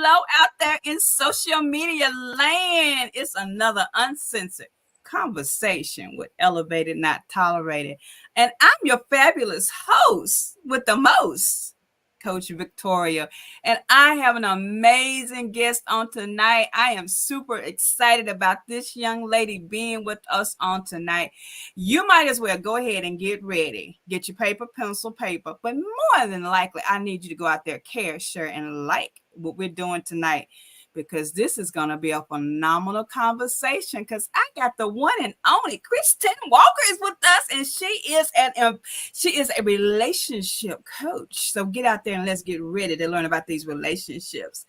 hello out there in social media land. It's another uncensored conversation with Elevated, Not Tolerated. And I'm your fabulous host with the most, Coach Victoria. And I have an amazing guest on tonight. I am super excited about this young lady being with us on tonight. You might as well go ahead and get ready. Get your paper, pencil, paper. But more than likely, I need you to go out there, care, share, and like what we're doing tonight, because this is going to be a phenomenal conversation, because I got the one and only Kristin Walker is with us, and she is a relationship coach. So get out there and let's get ready to learn about these relationships.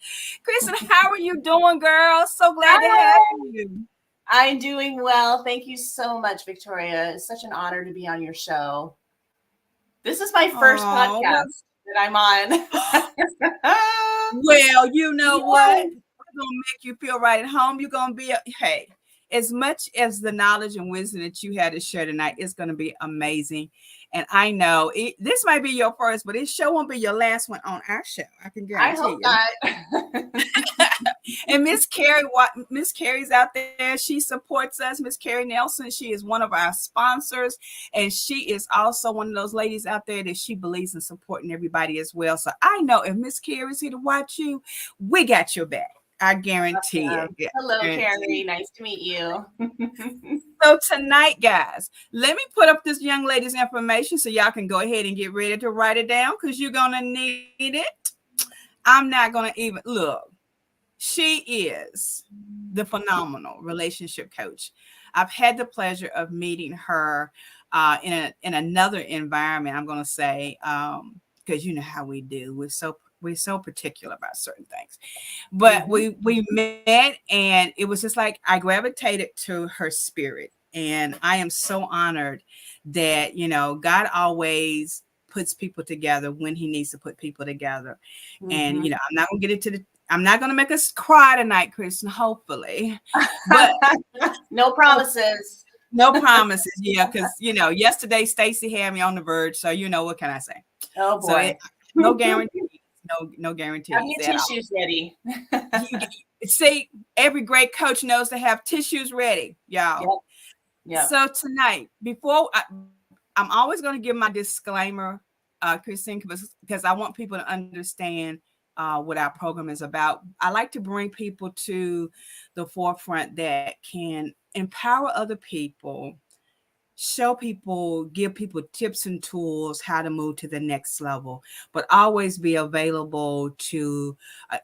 Kristin, how are you doing, girl? So glad to have you. I'm doing well. Thank you so much, Victoria. It's such an honor to be on your show. This is my first podcast that I'm on. Well, you know what? We're going to make you feel right at home. You're going to be, hey, as much as the knowledge and wisdom that you had to share tonight, it's going to be amazing. And I know this might be your first, but this show won't be your last one on our show. I can guarantee you. I hope not. And Miss Carrie's out there. She supports us. Miss Carrie Nelson, she is one of our sponsors. And she is also one of those ladies out there that she believes in supporting everybody as well. So I know if Miss Carrie's here to watch you, we got your back. I guarantee it. Hello, Carrie. Nice to meet you. So tonight, guys, let me put up this young lady's information so y'all can go ahead and get ready to write it down, because you're going to need it. I'm not going to even look. She is the phenomenal relationship coach. I've had the pleasure of meeting her in another environment, I'm going to say, because you know how we do. We're so particular about certain things. But we met, and it was just like I gravitated to her spirit. And I am so honored that, you know, God always puts people together when he needs to put people together. And, you know, I'm not going to make us cry tonight, Kristin, hopefully. But no promises. No promises. Yeah, because, you know, yesterday Stacy had me on the verge. So, you know, what can I say? Oh, boy. So no guarantees. No guarantees. Have your tissues ready. See, every great coach knows to have tissues ready, y'all. Yep. So tonight, before I'm always going to give my disclaimer, Kristin, because I want people to understand what our program is about. I like to bring people to the forefront that can empower other people, show people, give people tips and tools how to move to the next level, but always be available to,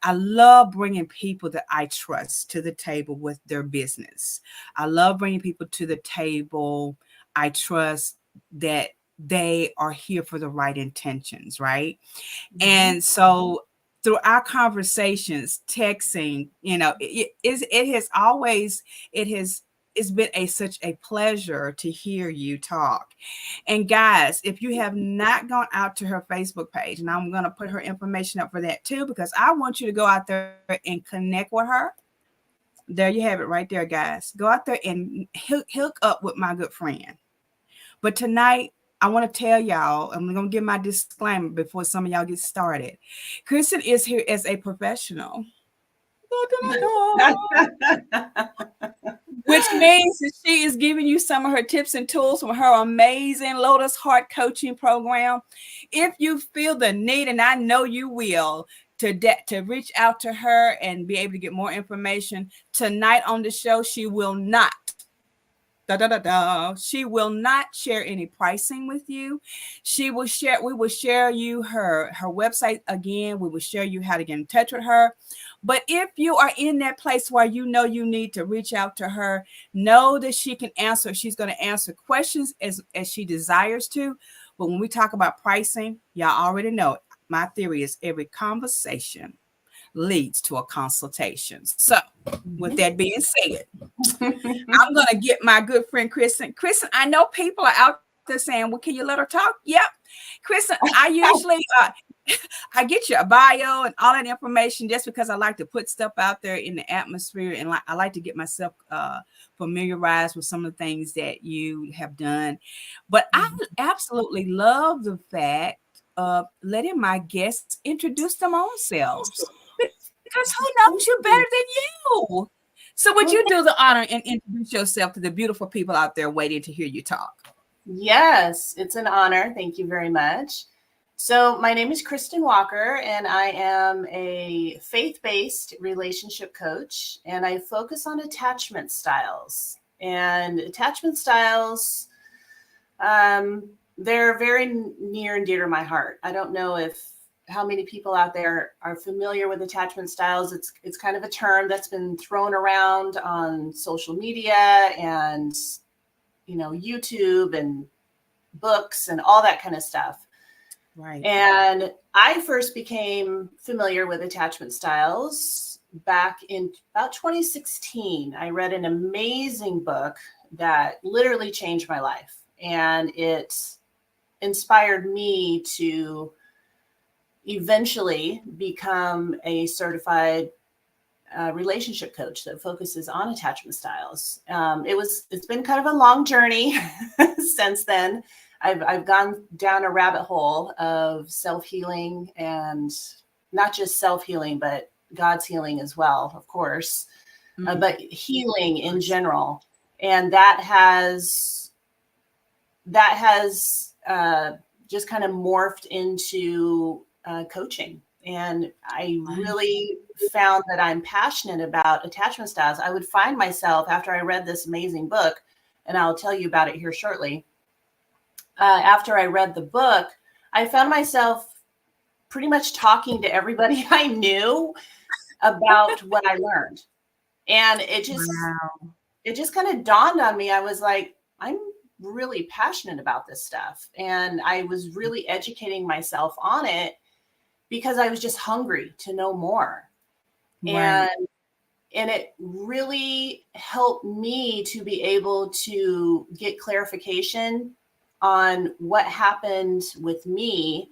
I love bringing people that I trust to the table with their business. I love bringing people to the table I trust that they are here for the right intentions, right? And so through our conversations, texting, you know, it's been such a pleasure to hear you talk. And guys, if you have not gone out to her Facebook page, and I'm going to put her information up for that too, because I want you to go out there and connect with her. There you have it right there, guys. Go out there and hook up with my good friend. But tonight, I want to tell y'all, I'm going to give my disclaimer before some of y'all get started. Kristin is here as a professional. Which means that she is giving you some of her tips and tools from her amazing Lotus Heart Coaching Program. If you feel the need, and I know you will, to reach out to her and be able to get more information, tonight on the show, she will not. She will not share any pricing with you. We will share you her website again. We will share you how to get in touch with her. But if you are in that place where you know you need to reach out to her, know that she can answer. She's going to answer questions as she desires to. But when we talk about pricing, y'all already know my theory is every conversation leads to a consultation. So with that being said, I'm going to get my good friend Kristin. Kristin, I know people are out there saying, well, can you let her talk? Yep. Kristin, I usually I get your bio and all that information just because I like to put stuff out there in the atmosphere, and I like to get myself familiarized with some of the things that you have done. But I absolutely love the fact of letting my guests introduce them own selves. because who knows you better than you? So would you do the honor and introduce yourself to the beautiful people out there waiting to hear you talk? Yes, it's an honor. Thank you very much. So my name is Kristin Walker, and I am a faith-based relationship coach, and I focus on attachment styles. And attachment styles, they're very near and dear to my heart. I don't know how many people out there are familiar with attachment styles. It's kind of a term that's been thrown around on social media and YouTube and books and all that kind of stuff. Right. And I first became familiar with attachment styles back in about 2016. I read an amazing book that literally changed my life, and it inspired me to eventually become a certified relationship coach that focuses on attachment styles. It's been kind of a long journey since then. I've gone down a rabbit hole of self-healing, and not just self-healing, but God's healing as well, of course, but healing in general. And that has just kind of morphed into coaching. And I really found that I'm passionate about attachment styles. I would find myself, after I read this amazing book, and I'll tell you about it here shortly. After I read the book, I found myself pretty much talking to everybody I knew about what I learned. And it just kind of dawned on me. I was like, I'm really passionate about this stuff. And I was really educating myself on it because I was just hungry to know more. Right. And it really helped me to be able to get clarification on what happened with me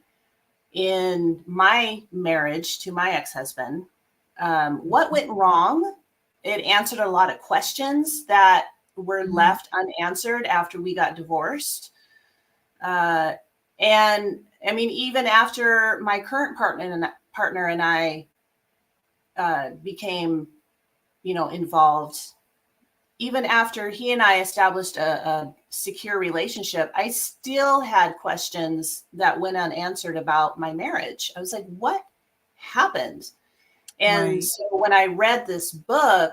in my marriage to my ex-husband. What went wrong? It answered a lot of questions that were left unanswered after we got divorced. And I mean, even after my current partner and I became, involved, even after he and I established a secure relationship, I still had questions that went unanswered about my marriage. I was like, what happened? And so when I read this book,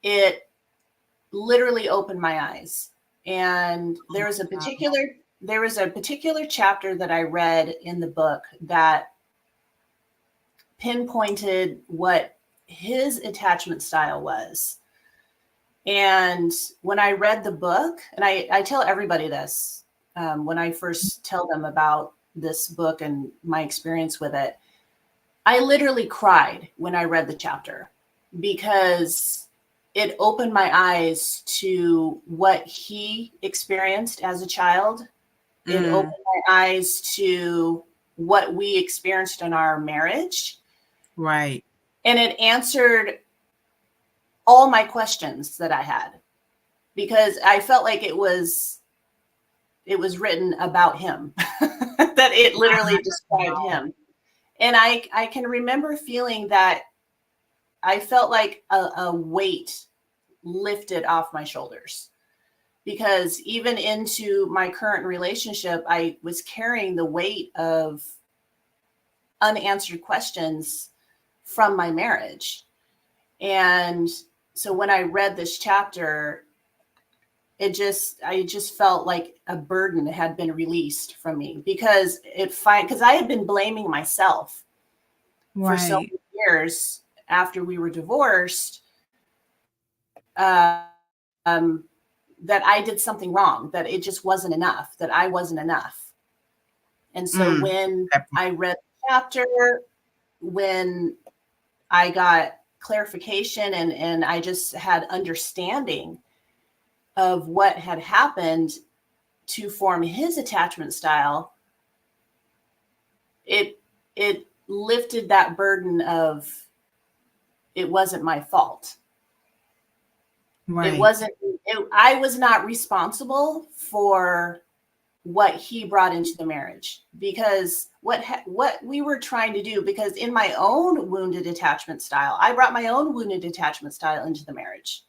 it literally opened my eyes. And there was a particular chapter that I read in the book that pinpointed what his attachment style was. And when I read the book, and I tell everybody this, when I first tell them about this book and my experience with it, I literally cried when I read the chapter because it opened my eyes to what he experienced as a child. It opened my eyes to what we experienced in our marriage. Right. And it answered all my questions that I had, because I felt like it was written about him, that it literally described him. And I can remember feeling that I felt like a weight lifted off my shoulders, because even into my current relationship, I was carrying the weight of unanswered questions from my marriage. And so when I read this chapter, I just felt like a burden had been released from me, because I had been blaming myself for so many years after we were divorced, that I did something wrong, that it just wasn't enough, that I wasn't enough. And so when I read the chapter, when I got clarification and I just had understanding of what had happened to form his attachment style, it lifted that burden of, it wasn't my fault. Right. I was not responsible for what he brought into the marriage, because what we were trying to do, because in my own wounded attachment style, I brought my own wounded attachment style into the marriage.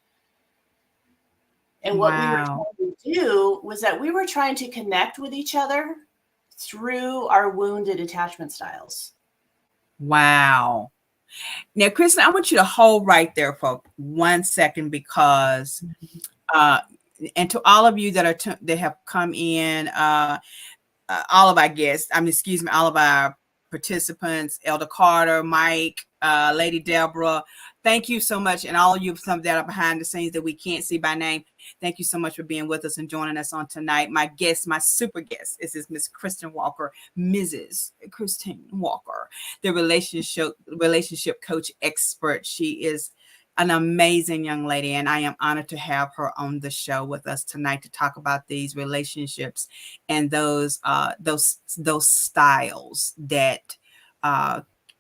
And what we were Wow. trying to do was that we were trying to connect with each other through our wounded attachment styles. Wow. Now, Kristin, I want you to hold right there for 1 second, because and to all of you that are that have come in, all of our guests, all of our participants, Elder Carter, Mike, Lady Deborah, thank you so much. And all of you, some that are behind the scenes that we can't see by name, thank you so much for being with us and joining us on tonight. My guest, my super guest, is Miss Kristin Walker, Mrs. Kristin Walker, the relationship coach expert. She is an amazing young lady, and I am honored to have her on the show with us tonight to talk about these relationships and those styles that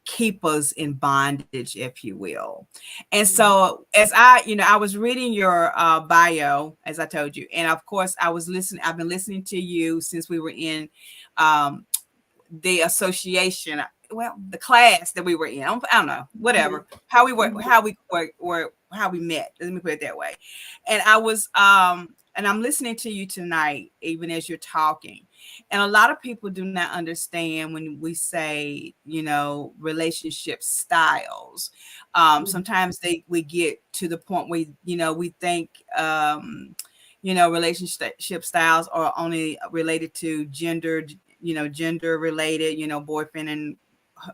keep us in bondage, if you will. And so, as I was reading your bio, as I told you, and of course, I've been listening to you since we were in the association, the class that we were in. I don't know, whatever, how we met. Let me put it that way. And I'm listening to you tonight, even as you're talking. And a lot of people do not understand when we say, relationship styles. Sometimes we get to the point where, we think, relationship styles are only related to gender related, boyfriend and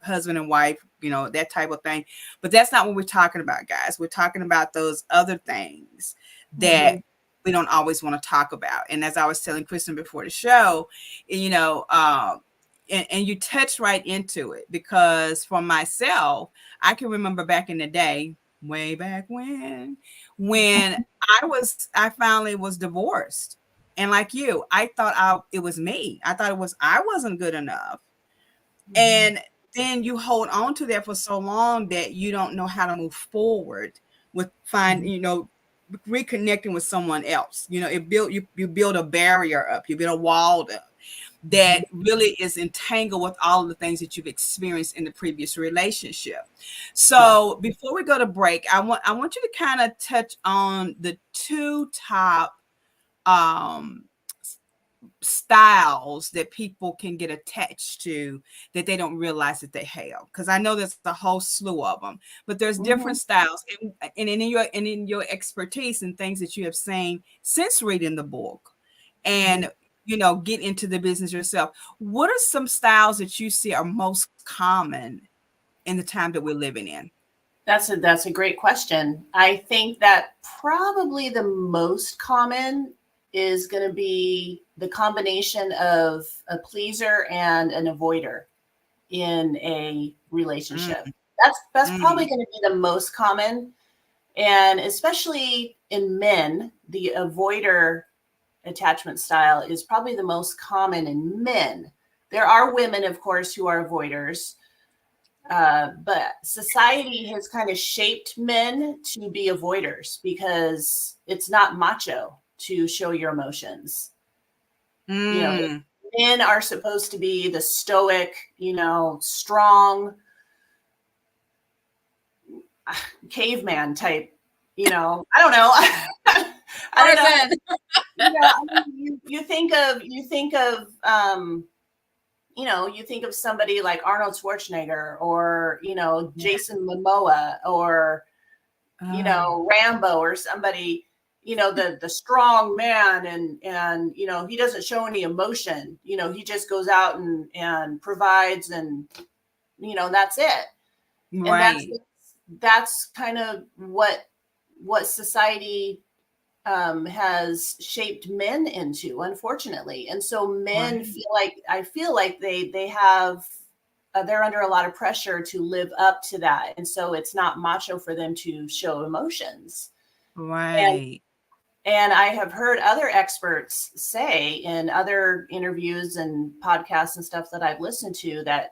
husband and wife, that type of thing. But that's not what we're talking about, guys. We're talking about those other things that we don't always want to talk about. And as I was telling Kristin before the show, and you touched right into it, because for myself, I can remember back in the day, way back when I finally was divorced. And like you, I thought it was me. I thought I wasn't good enough. And then you hold on to that for so long that you don't know how to move forward with reconnecting with someone else. You build a barrier up, you build a wall up that really is entangled with all of the things that you've experienced in the previous relationship. So before we go to break, I want you to kind of touch on the two top styles that people can get attached to that they don't realize that they have, because I know there's a whole slew of them, but there's different styles, and in your expertise and things that you have seen since reading the book and get into the business yourself, what are some styles that you see are most common in the time that we're living in? That's a great question. I think that probably the most common is going to be the combination of a pleaser and an avoider in a relationship. That's probably going to be the most common. And especially in men, the avoider attachment style is probably the most common in men. There are women, of course, who are avoiders. But society has kind of shaped men to be avoiders because it's not macho to show your emotions. Men are supposed to be the stoic, strong caveman type. I don't know. I don't know. You think of you think of somebody like Arnold Schwarzenegger or, Jason Momoa or, Rambo or somebody, the strong man and, he doesn't show any emotion, he just goes out and provides and, that's it. Right. And that's kind of what society has shaped men into, unfortunately. And so men feel like they have they're under a lot of pressure to live up to that, and so it's not macho for them to show emotions. Right. And I have heard other experts say in other interviews and podcasts and stuff that I've listened to that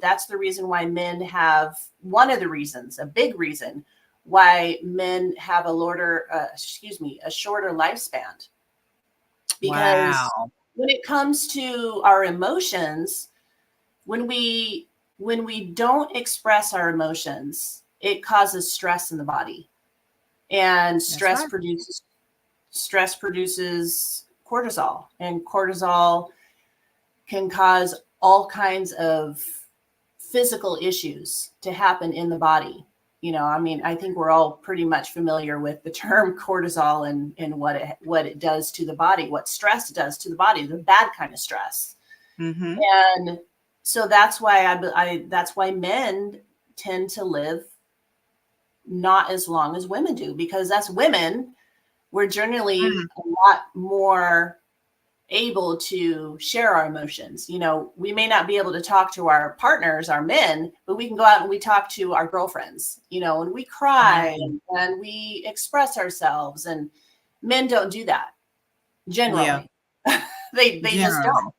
that's the reason why men have, one of the reasons, a big reason why men have a shorter lifespan. Because when it comes to our emotions, when we don't express our emotions, it causes stress in the body. And stress produces cortisol, and cortisol can cause all kinds of physical issues to happen in the body. I mean, I think we're all pretty much familiar with the term cortisol and what it does to the body, what stress does to the body, the bad kind of stress. Mm-hmm. And so that's why that's why men tend to live not as long as women do, because as women, we're generally a lot more able to share our emotions. We may not be able to talk to our partners, our men, but we can go out and we talk to our girlfriends, and we cry and we express ourselves, and men don't do that generally. Yeah. they just don't.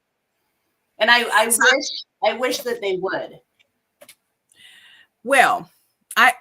And I wish that they would. Well,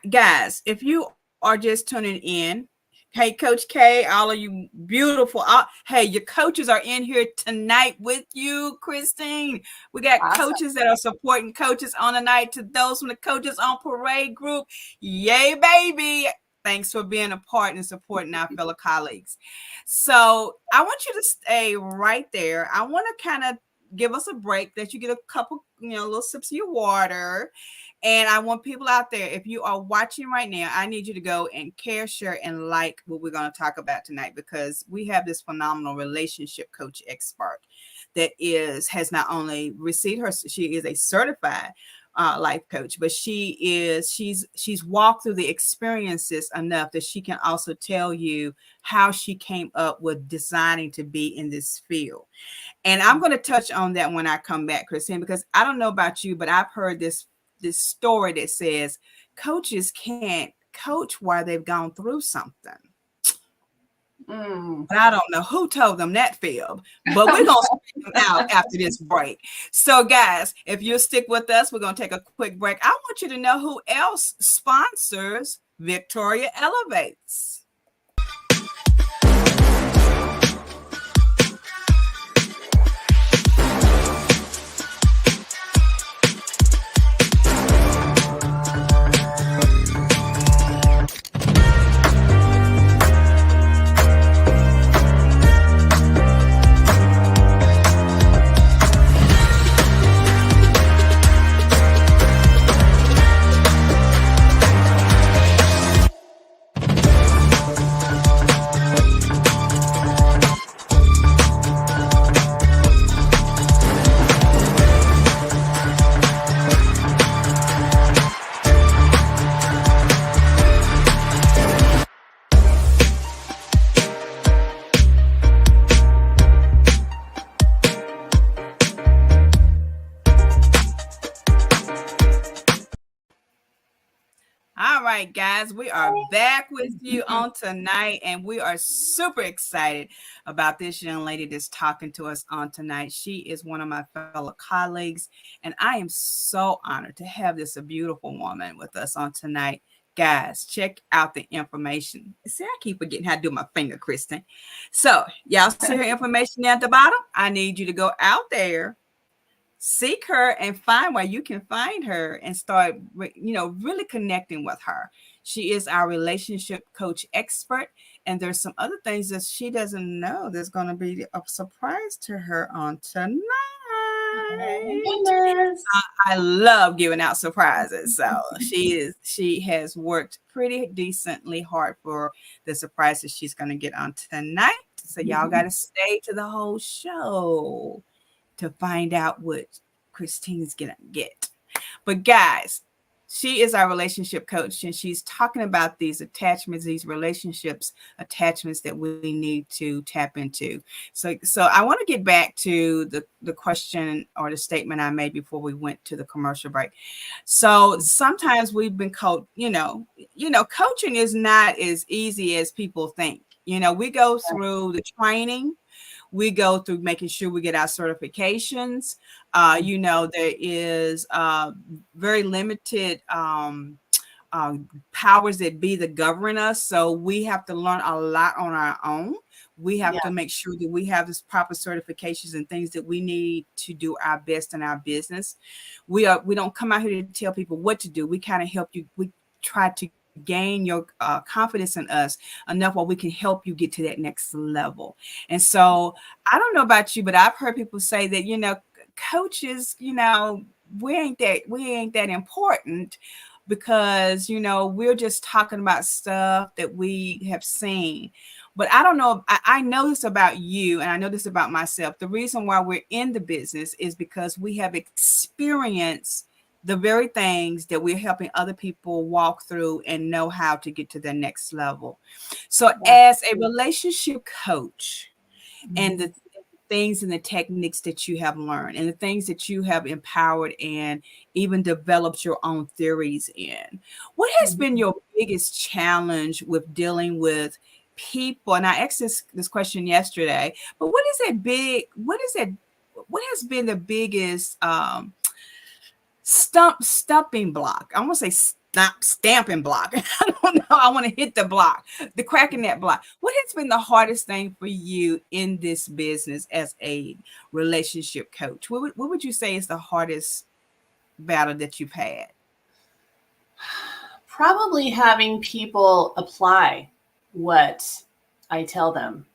guys, if you are just tuning in, hey, Coach K, all of you beautiful. Hey, your coaches are in here tonight with you, Kristin. We got coaches that are supporting coaches on the night. To those from the Coaches on Parade group, yay, baby. Thanks for being a part and supporting our fellow colleagues. So I want you to stay right there. I want to kind of give us a break, that you get a couple, little sips of your water. And I want people out there, if you are watching right now, I need you to go and care, share, and like what we're going to talk about tonight, because we have this phenomenal relationship coach expert that has not only received she is a certified life coach, but she's walked through the experiences enough that she can also tell you how she came up with deciding to be in this field. And I'm going to touch on that when I come back, Kristin, because I don't know about you, but I've heard this story that says coaches can't coach while they've gone through something. But I don't know who told them that fib, but we're going to speak them out after this break. So guys, if you'll stick with us, we're going to take a quick break. I want you to know who else sponsors Victoria Elevates. All right, guys, we are back with you on tonight, and we are super excited about this young lady that's talking to us on tonight. She is one of my fellow colleagues, and I am so honored to have this a beautiful woman with us on tonight. Guys, check out the information. See, I keep forgetting how to do my finger, Kristin. So, y'all see her information at the bottom? I need you to go out there, seek her, and find where you can find her and start, really connecting with her. She is our relationship coach expert, and there's some other things that she doesn't know that's going to be a surprise to her on tonight. I love giving out surprises. So she has worked pretty decently hard for the surprises she's going to get on tonight. So y'all got to stay to the whole show to find out what Kristin's gonna get. But guys, she is our relationship coach, and she's talking about these attachments, these relationships, attachments that we need to tap into. So I want to get back to the question or the statement I made before we went to the commercial break. So sometimes we've been coached, coaching is not as easy as people think. We go through the training. We go through making sure we get our certifications. There is very limited powers that be that govern us. So we have to learn a lot on our own. We have Yeah. to make sure that we have this proper certifications and things that we need to do our best in our business. We don't come out here to tell people what to do. We kind of help you. We try to gain your confidence in us enough where we can help you get to that next level. And so I don't know about you, but I've heard people say that, coaches, we ain't that important because, we're just talking about stuff that we have seen. But I don't know. I know this about you, and I know this about myself. The reason why we're in the business is because we have experienced the very things that we're helping other people walk through and know how to get to their next level. So, Yeah. as a relationship coach, and Mhm. the things and the techniques that you have learned and the things that you have empowered and even developed your own theories in, what has been Mhm. your biggest challenge with dealing with people? And I asked this question yesterday, but what has been the biggest stumping block? I want to say stamping block. I don't know. I want to hit the block, the cracking that block. What has been the hardest thing for you in this business as a relationship coach? What would you say is the hardest battle that you've had? Probably having people apply what I tell them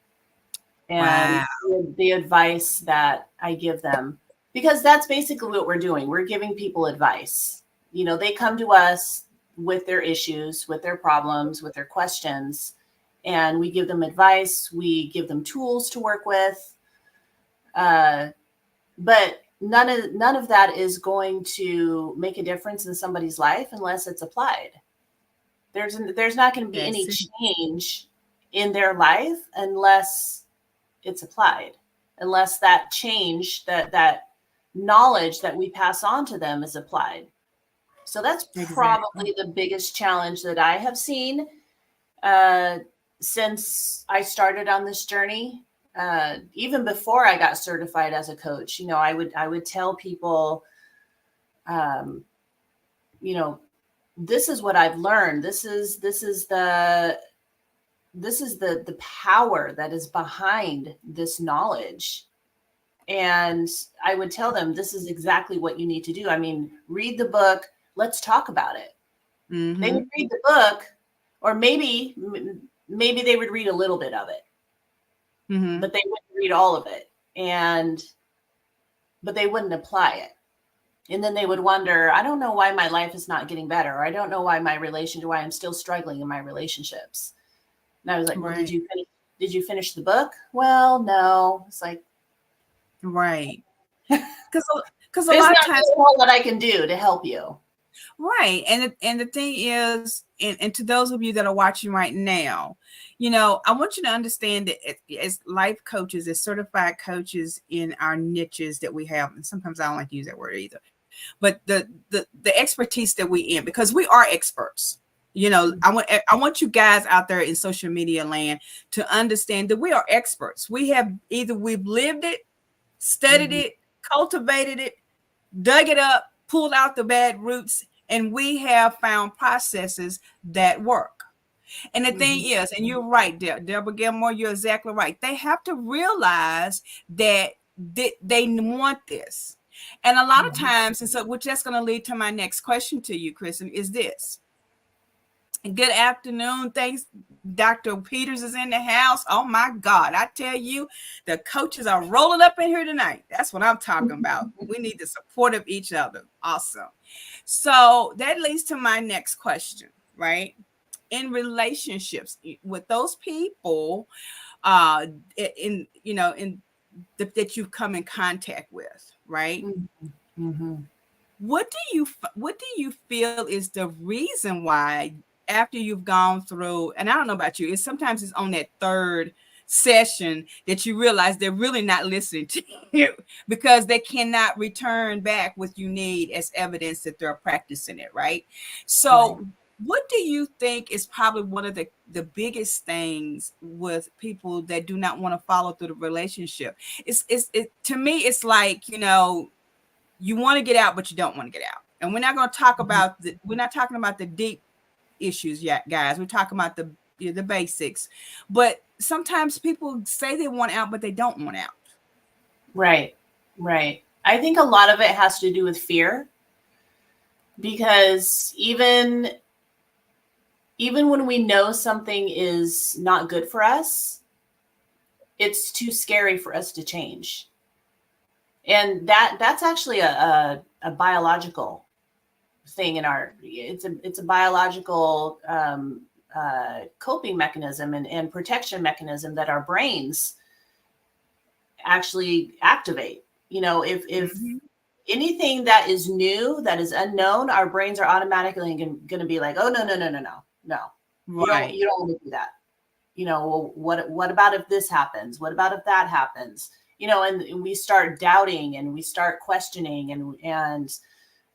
and Wow. the advice that I give them, because that's basically what we're doing. We're giving people advice. They come to us with their issues, with their problems, with their questions, and we give them advice. We give them tools to work with. But none of that is going to make a difference in somebody's life unless it's applied. There's not going to be any That's it. change in their life unless it's applied, unless that change, that knowledge that we pass on to them is applied. So that's Exactly. probably the biggest challenge that I have seen uh, since I started on this journey. Even before I got certified as a coach, I would tell people, um, you know, this is what I've learned. This is the power that is behind this knowledge. And I would tell them, this is exactly what you need to do. I mean, read the book. Let's talk about it. They would Mm-hmm. read the book, or maybe they would read a little bit of it, Mm-hmm. but they wouldn't read all of it. But they wouldn't apply it. And then they would wonder, I don't know why my life is not getting better. Or I don't know why why I'm still struggling in my relationships. And I was like, well, did Right. you finish the book? Well, no. It's like, Right. Because a there's lot of not times. really a whole lot I can do to help you. Right. And the thing is, and to those of you that are watching right now, I want you to understand that as life coaches, as certified coaches in our niches that we have, and sometimes I don't like to use that word either, but the expertise that we in, because we are experts. I want you guys out there in social media land to understand that we are experts. We've lived it, studied Mhm. it, cultivated it, dug it up, pulled out the bad roots, and we have found processes that work. And the thing Mhm. is, and you're right, Deborah Gilmore, you're exactly right. They have to realize that they want this. And a lot of Mhm. times, and so which that's going to lead to my next question to you, Kristin, is this. Good afternoon. Thanks. Dr. Peters is in the house. Oh my God. I tell you, the coaches are rolling up in here tonight. That's what I'm talking about. We need the support of each other. Awesome. So that leads to my next question, right? In relationships with those people, that you've come in contact with, right? Mhm. Mhm. What do you feel is the reason why, after you've gone through, and I don't know about you, sometimes it's on that third session that you realize they're really not listening to you because they cannot return back what you need as evidence that they're practicing it, right? Right. So what do you think is probably one of the biggest things with people that do not want to follow through the relationship? To me, it's like, you want to get out, but you don't want to get out. And we're not going to talk Mhm. about we're not talking about the deep issues yet, guys. We're talking about the basics, but sometimes people say they want out, but they don't want out. Right. I think a lot of it has to do with fear, because even when we know something is not good for us, it's too scary for us to change. And that's actually a biological thing in it's a biological coping mechanism and protection mechanism that our brains actually activate. If anything that is new, that is unknown, our brains are automatically going to be like, oh, no. Right. You don't want to do that. Well, what about if this happens? What about if that happens? And we start doubting and we start questioning and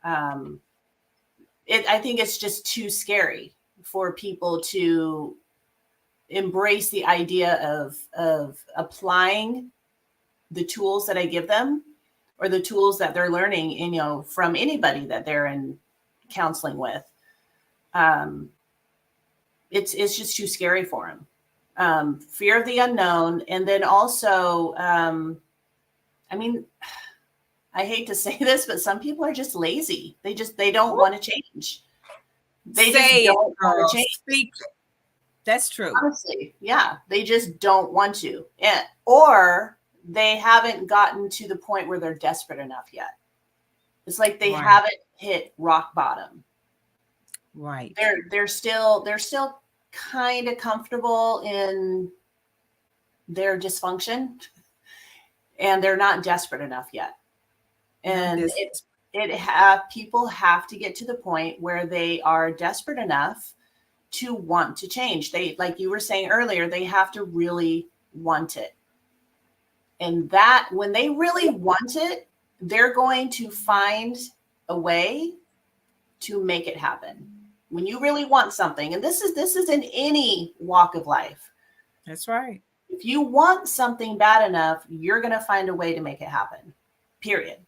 I think it's just too scary for people to embrace the idea of applying the tools that I give them, or the tools that they're learning, from anybody that they're in counseling with. It's just too scary for them. Fear of the unknown. And then also, I hate to say this, but some people are just lazy. They don't want to change. They just don't want to change. Speak. That's true. Honestly, yeah. They just don't want to. Or they haven't gotten to the point where they're desperate enough yet. It's like they haven't hit rock bottom. Right. They're still kind of comfortable in their dysfunction, and they're not desperate enough yet. And people have to get to the point where they are desperate enough to want to change. They, like you were saying earlier, they have to really want it. And that when they really want it, they're going to find a way to make it happen. When you really want something, and this is in any walk of life. That's right. If you want something bad enough, you're going to find a way to make it happen. Period.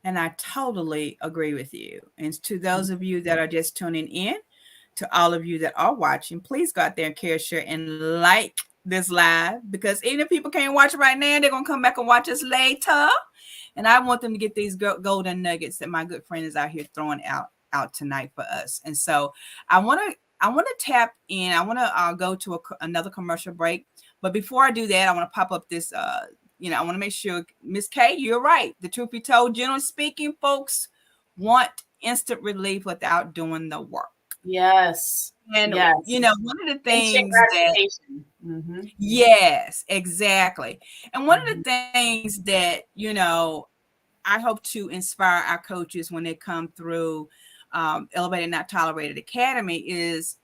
And I totally agree with you. And to those of you that are just tuning in, to all of you that are watching, please go out there and share, and like this live, because even if people can't watch it right now, they're going to come back and watch us later. And I want them to get these golden nuggets that my good friend is out here throwing out tonight for us. And so I want to tap in. I want to go to another commercial break. But before I do that, I want to pop up this, I want to make sure, Miss K, you're right. The truth be told, generally speaking, folks want instant relief without doing the work. Yes. And, one of the things yes, exactly. And one of the things that, I hope to inspire our coaches when they come through Elevated Not Tolerated Academy is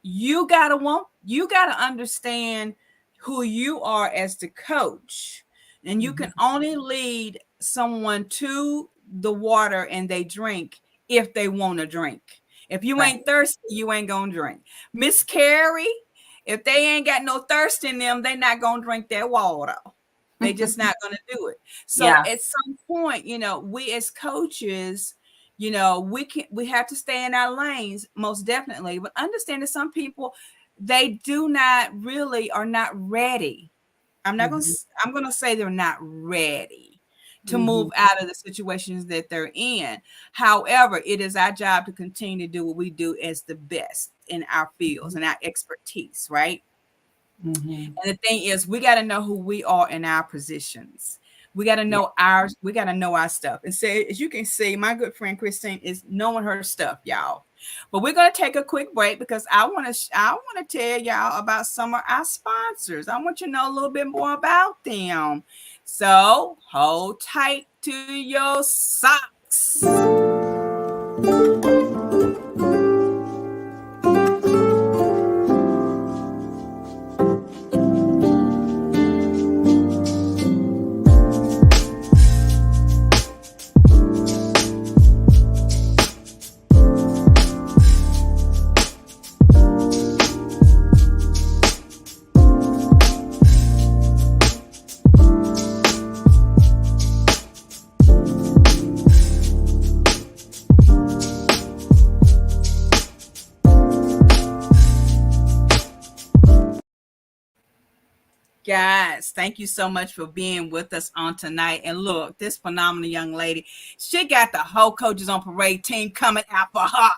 you got to understand who you are as the coach. And you can only lead someone to the water and they drink if they want to drink. If you ain't thirsty, you ain't going to drink. Miss Carrie, if they ain't got no thirst in them, they're not going to drink that water. They just not going to do it. So at some point, we as coaches, we have to stay in our lanes, most definitely. But understand that some people, they are not ready. I'm going to say they're not ready to move out of the situations that they're in. However, it is our job to continue to do what we do as the best in our fields and our expertise, right? And the thing is, we got to know who we are in our positions. We got to know we got to know our stuff. And so, as you can see, my good friend Kristin is knowing her stuff, y'all. But we're going to take a quick break because I want to tell y'all about some of our sponsors. I want you to know a little bit more about them. So hold tight to your socks. Guys, thank you so much for being with us on tonight. And look, this phenomenal young lady, she got the whole Coaches on Parade team coming out for her.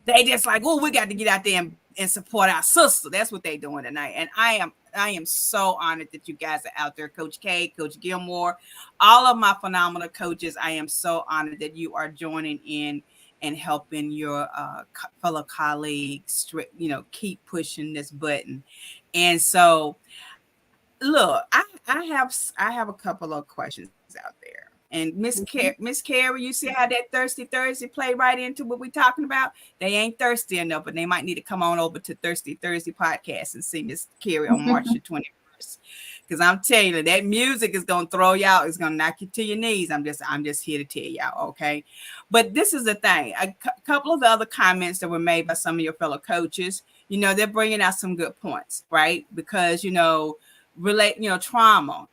They just like, oh, we got to get out there and support our sister. That's what they doing tonight. And I am so honored that you guys are out there. Coach K, Coach Gilmore, all of my phenomenal coaches. I am so honored that you are joining in and helping your fellow colleagues, keep pushing this button. And so, look, I have a couple of questions out there. And Miss Carrie, you see how that Thirsty Thursday play right into what we're talking about? They ain't thirsty enough, but they might need to come on over to Thirsty Thursday podcast and see Miss Carrie on March the 21st. Because I'm telling you, that music is gonna throw you out. It's gonna knock you to your knees. I'm just here to tell y'all, okay? But this is the thing. A couple of the other comments that were made by some of your fellow coaches, they're bringing out some good points, right? Because trauma,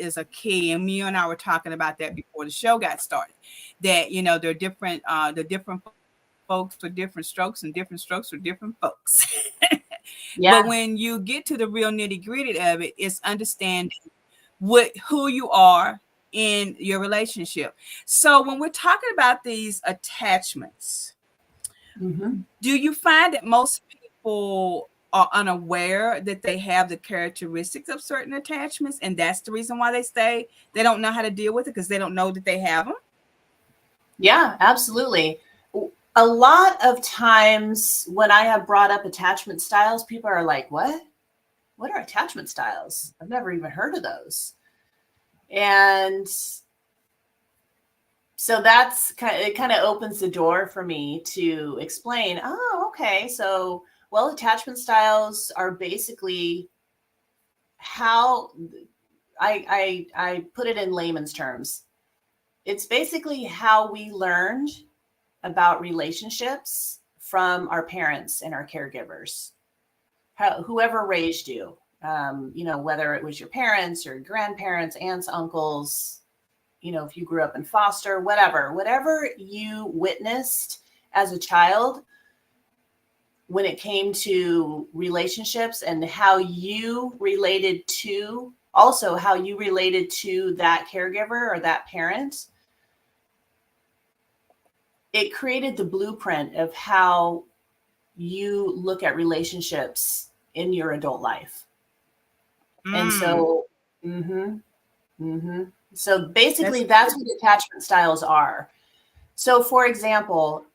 is a key. And you and I were talking about that before the show got started, that, there are different folks for different strokes and different strokes for different folks. Yeah. But when you get to the real nitty gritty of it, it's understanding who you are in your relationship. So when we're talking about these attachments, do you find that most people are unaware that they have the characteristics of certain attachments, and that's the reason why they stay? They don't know how to deal with it because they don't know that they have them? Yeah, absolutely. A lot of times when I have brought up attachment styles, people are like, what are attachment styles? I've never even heard of those. And so it kind of opens the door for me to explain, okay, so attachment styles are basically how I put it in layman's terms. It's basically how we learned about relationships from our parents and our caregivers, whoever raised you, whether it was your parents, your grandparents, aunts, uncles, if you grew up in foster, whatever you witnessed as a child, when it came to relationships and how you related to that caregiver or that parent, it created the blueprint of how you look at relationships in your adult life. And so, so basically that's what attachment styles are. So for example,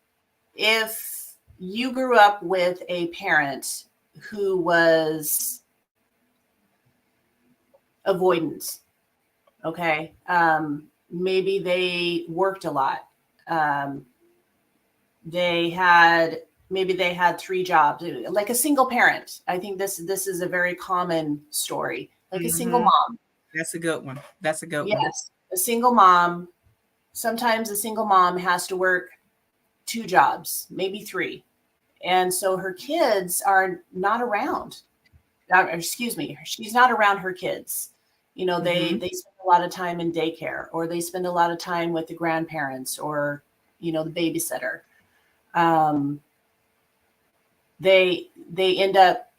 if you grew up with a parent who was avoidant, okay? Maybe they worked a lot. Maybe they had 3 jobs, like a single parent. I think this is a very common story, like a single mom. That's a good one. Yes, a single mom. Sometimes a single mom has to work 2 jobs, maybe 3. And so her kids are not around. She's not around her kids. They spend a lot of time in daycare, or they spend a lot of time with the grandparents, or, the babysitter. They end up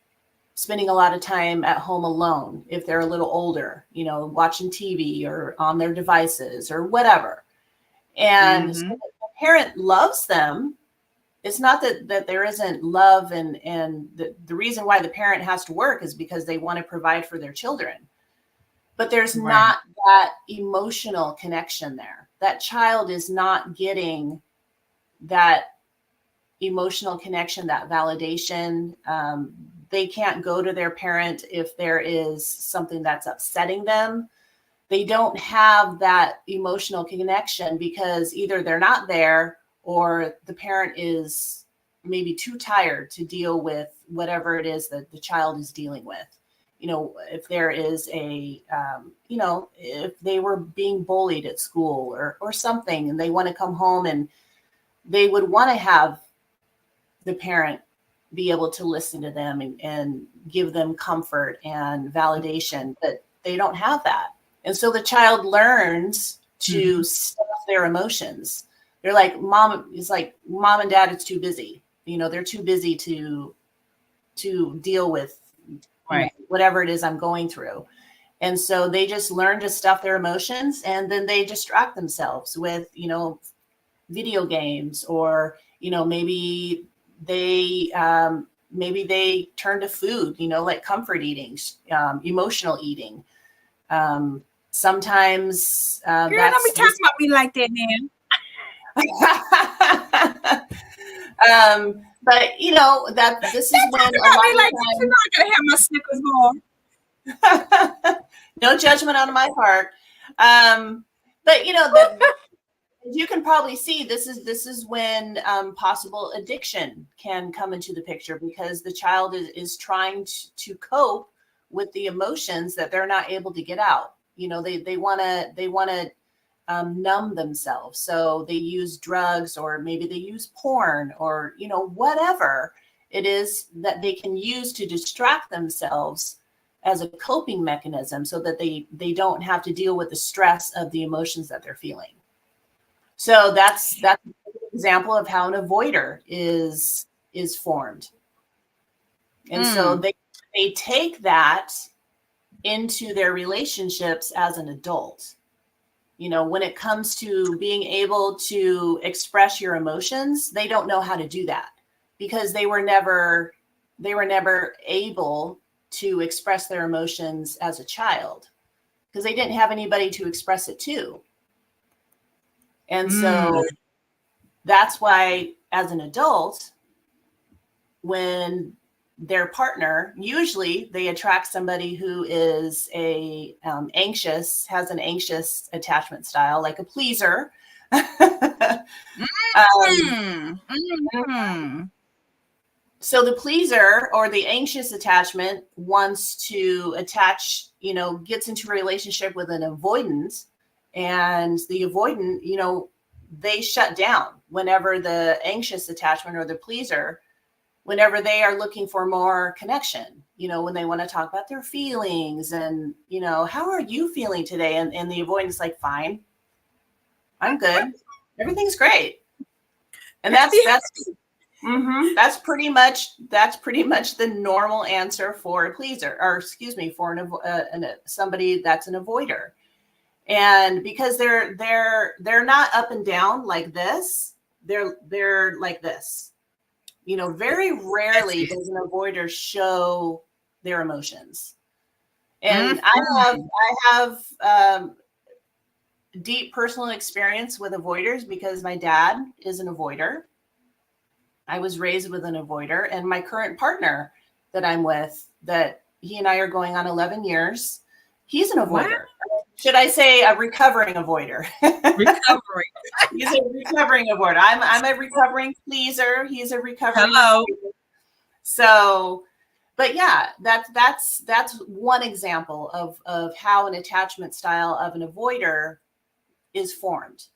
spending a lot of time at home alone if they're a little older, watching TV or on their devices or whatever. And so the parent loves them. It's not that there isn't love, and the reason why the parent has to work is because they want to provide for their children. But there's not that emotional connection there. That child is not getting that emotional connection, that validation. They can't go to their parent if there is something that's upsetting them. They don't have that emotional connection because either they're not there, or the parent is maybe too tired to deal with whatever it is that the child is dealing with. If there is if they were being bullied at school or something, and they want to come home, and they would want to have the parent be able to listen to them and give them comfort and validation, but they don't have that. And so the child learns to stuff their emotions. They're like, mom and dad, it's too busy. They're too busy to deal with Right. whatever it is I'm going through. And so they just learn to stuff their emotions, and then they distract themselves with, video games, or, maybe they turn to food, like comfort eating, emotional eating. Sometimes Girl, don't be talking about me like that, man. But that this is when a lot of times you're not gonna have my Snickers bar. No judgment on my part. But that you can probably see this is when possible addiction can come into the picture, because the child is trying to cope with the emotions that they're not able to get out. They want to numb themselves, so they use drugs, or maybe they use porn, or whatever it is that they can use to distract themselves as a coping mechanism, so that they don't have to deal with the stress of the emotions that they're feeling. So that's an example of how an avoider is formed. And so they take that into their relationships as an adult. When it comes to being able to express your emotions, they don't know how to do that, because they were never able to express their emotions as a child, because they didn't have anybody to express it to. And so that's why, as an adult, when their partner, usually they attract somebody who is has an anxious attachment style, like a pleaser. So the pleaser, or the anxious attachment, wants to attach, gets into a relationship with an avoidant, and the avoidant, they shut down whenever the anxious attachment, or the pleaser, whenever they are looking for more connection, when they want to talk about their feelings, and, how are you feeling today? And the avoidant is like, fine, I'm good. Everything's great. And that's pretty much the normal answer for a pleaser, or for somebody that's an avoider. And because they're not up and down like this, they're like this. Very rarely does an avoider show their emotions. And I have deep personal experience with avoiders, because my dad is an avoider. I was raised with an avoider, and my current partner that I'm with, that he and I are going on 11 years, he's an avoider. Wow. Should I say a recovering avoider? Recovering. He's a recovering avoider. I'm a recovering pleaser. He's a recovering avoider. So, but yeah, that's one example of how an attachment style of an avoider is formed.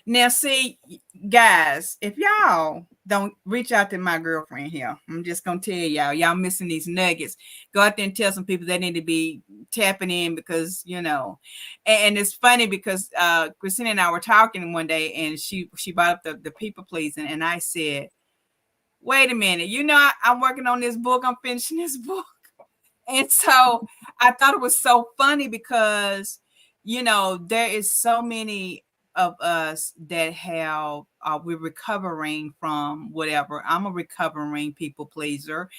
Now, see, guys, if y'all don't reach out to my girlfriend here, I'm just going to tell y'all missing these nuggets. Go out there and tell some people they need to be tapping in, because, and it's funny because Kristin and I were talking one day, and she brought up the people pleasing, and I said, wait a minute, I'm working on this book. I'm finishing this book. And so I thought it was so funny, because, there is so many of us that have we're recovering from whatever. I'm a recovering people pleaser.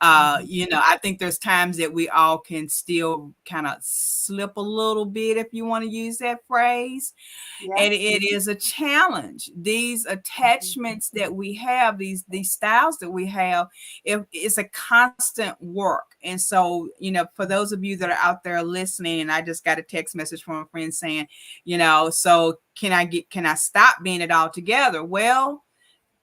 I think there's times that we all can still kind of slip a little bit, if you want to use that phrase. Yeah. And it is a challenge. These attachments that we have, these styles that we have, it's a constant work. And so, for those of you that are out there listening, and I just got a text message from a friend saying, so can I stop being it altogether? Well,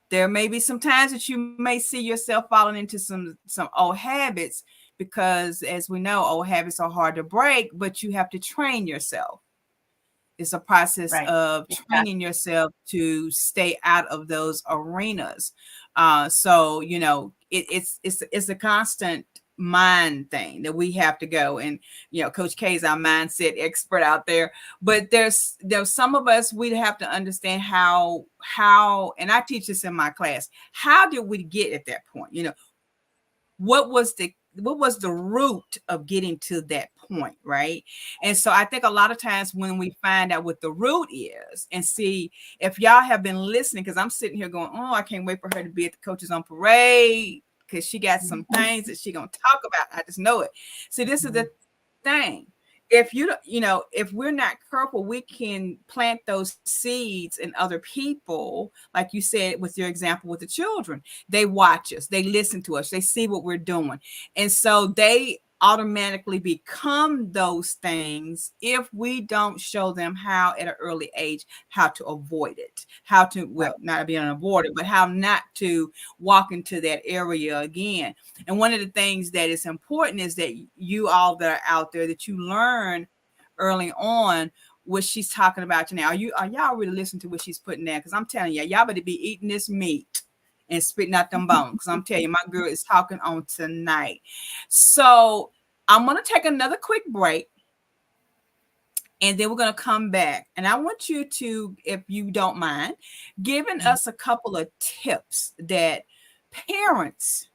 there may be some times that you may see yourself falling into some old habits, because as we know, old habits are hard to break, but you have to train yourself. It's a process of training yourself to stay out of those arenas. So, it's a constant mind thing that we have to go. And, Coach K is our mindset expert out there. But there's some of us, we'd have to understand how, and I teach this in my class, how did we get at that point? What was the the root of getting to that point, right? And so I think a lot of times when we find out what the root is and see if y'all have been listening, because I'm sitting here going, oh, I can't wait for her to be at the Coaches on Parade because she got some things that she gonna talk about. I just know it. So this is the thing. If if we're not careful, we can plant those seeds in other people, like you said with your example with the children. They watch us, they listen to us, they see what we're doing, and so they automatically become those things if we don't show them how at an early age how to avoid it, how to, well, not being avoided, but how not to walk into that area again. And one of the things that is important is that you all that are out there, that you learn early on what she's talking about now. Are y'all really listening to what she's putting there? Because I'm telling you, y'all better be eating this meat and spitting out them bones. Because I'm telling you, my girl is talking on tonight. So I'm going to take another quick break. And then we're going to come back. And I want you to, if you don't mind, giving us a couple of tips that parents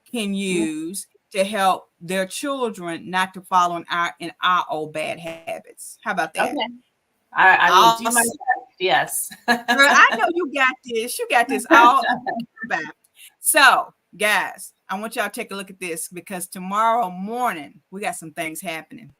can use to help their children not to follow in our old bad habits. How about that? Okay. I will do my best. Yes. Girl, I know you got this. You got this all about. So, guys, I want y'all to take a look at this, because tomorrow morning we got some things happening.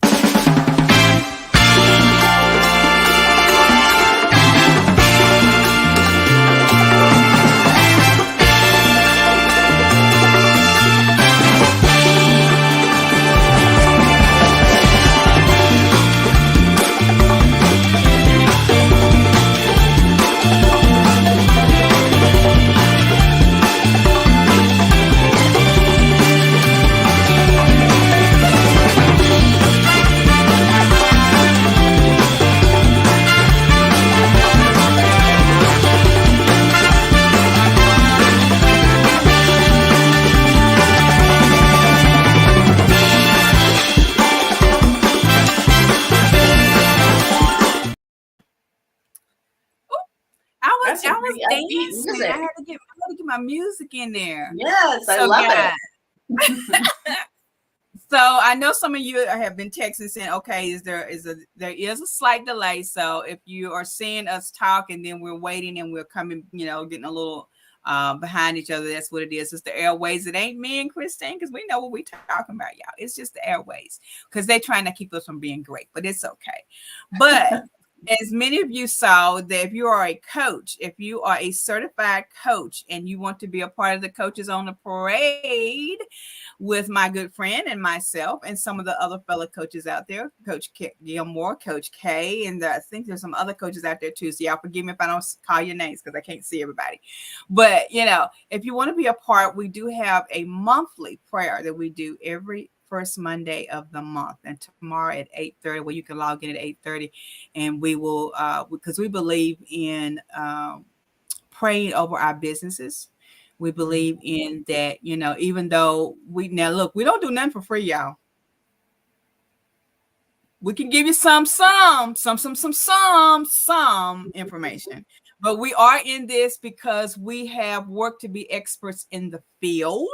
I was dancing. I had to get my music in there. Yes, I love it. So I know some of you have been texting saying, okay, there is a slight delay. So if you are seeing us talk and then we're waiting and we're coming, getting a little behind each other, that's what it is. It's the airways. It ain't me and Kristin, because we know what we're talking about, y'all. It's just the airways, because they're trying to keep us from being great, but it's okay. But as many of you saw, that if you are a coach, if you are a certified coach and you want to be a part of the Coaches on the Parade with my good friend and myself and some of the other fellow coaches out there, Coach Gilmore, Coach K, and I think there's some other coaches out there too. So y'all forgive me if I don't call your names, because I can't see everybody. But, if you want to be a part, we do have a monthly prayer that we do every first Monday of the month, and tomorrow at 8:30, where you can log in at 8:30, and we will, because we believe in praying over our businesses. We believe in that, even though we don't do nothing for free, y'all. We can give you some information, but we are in this because we have work to be experts in the field.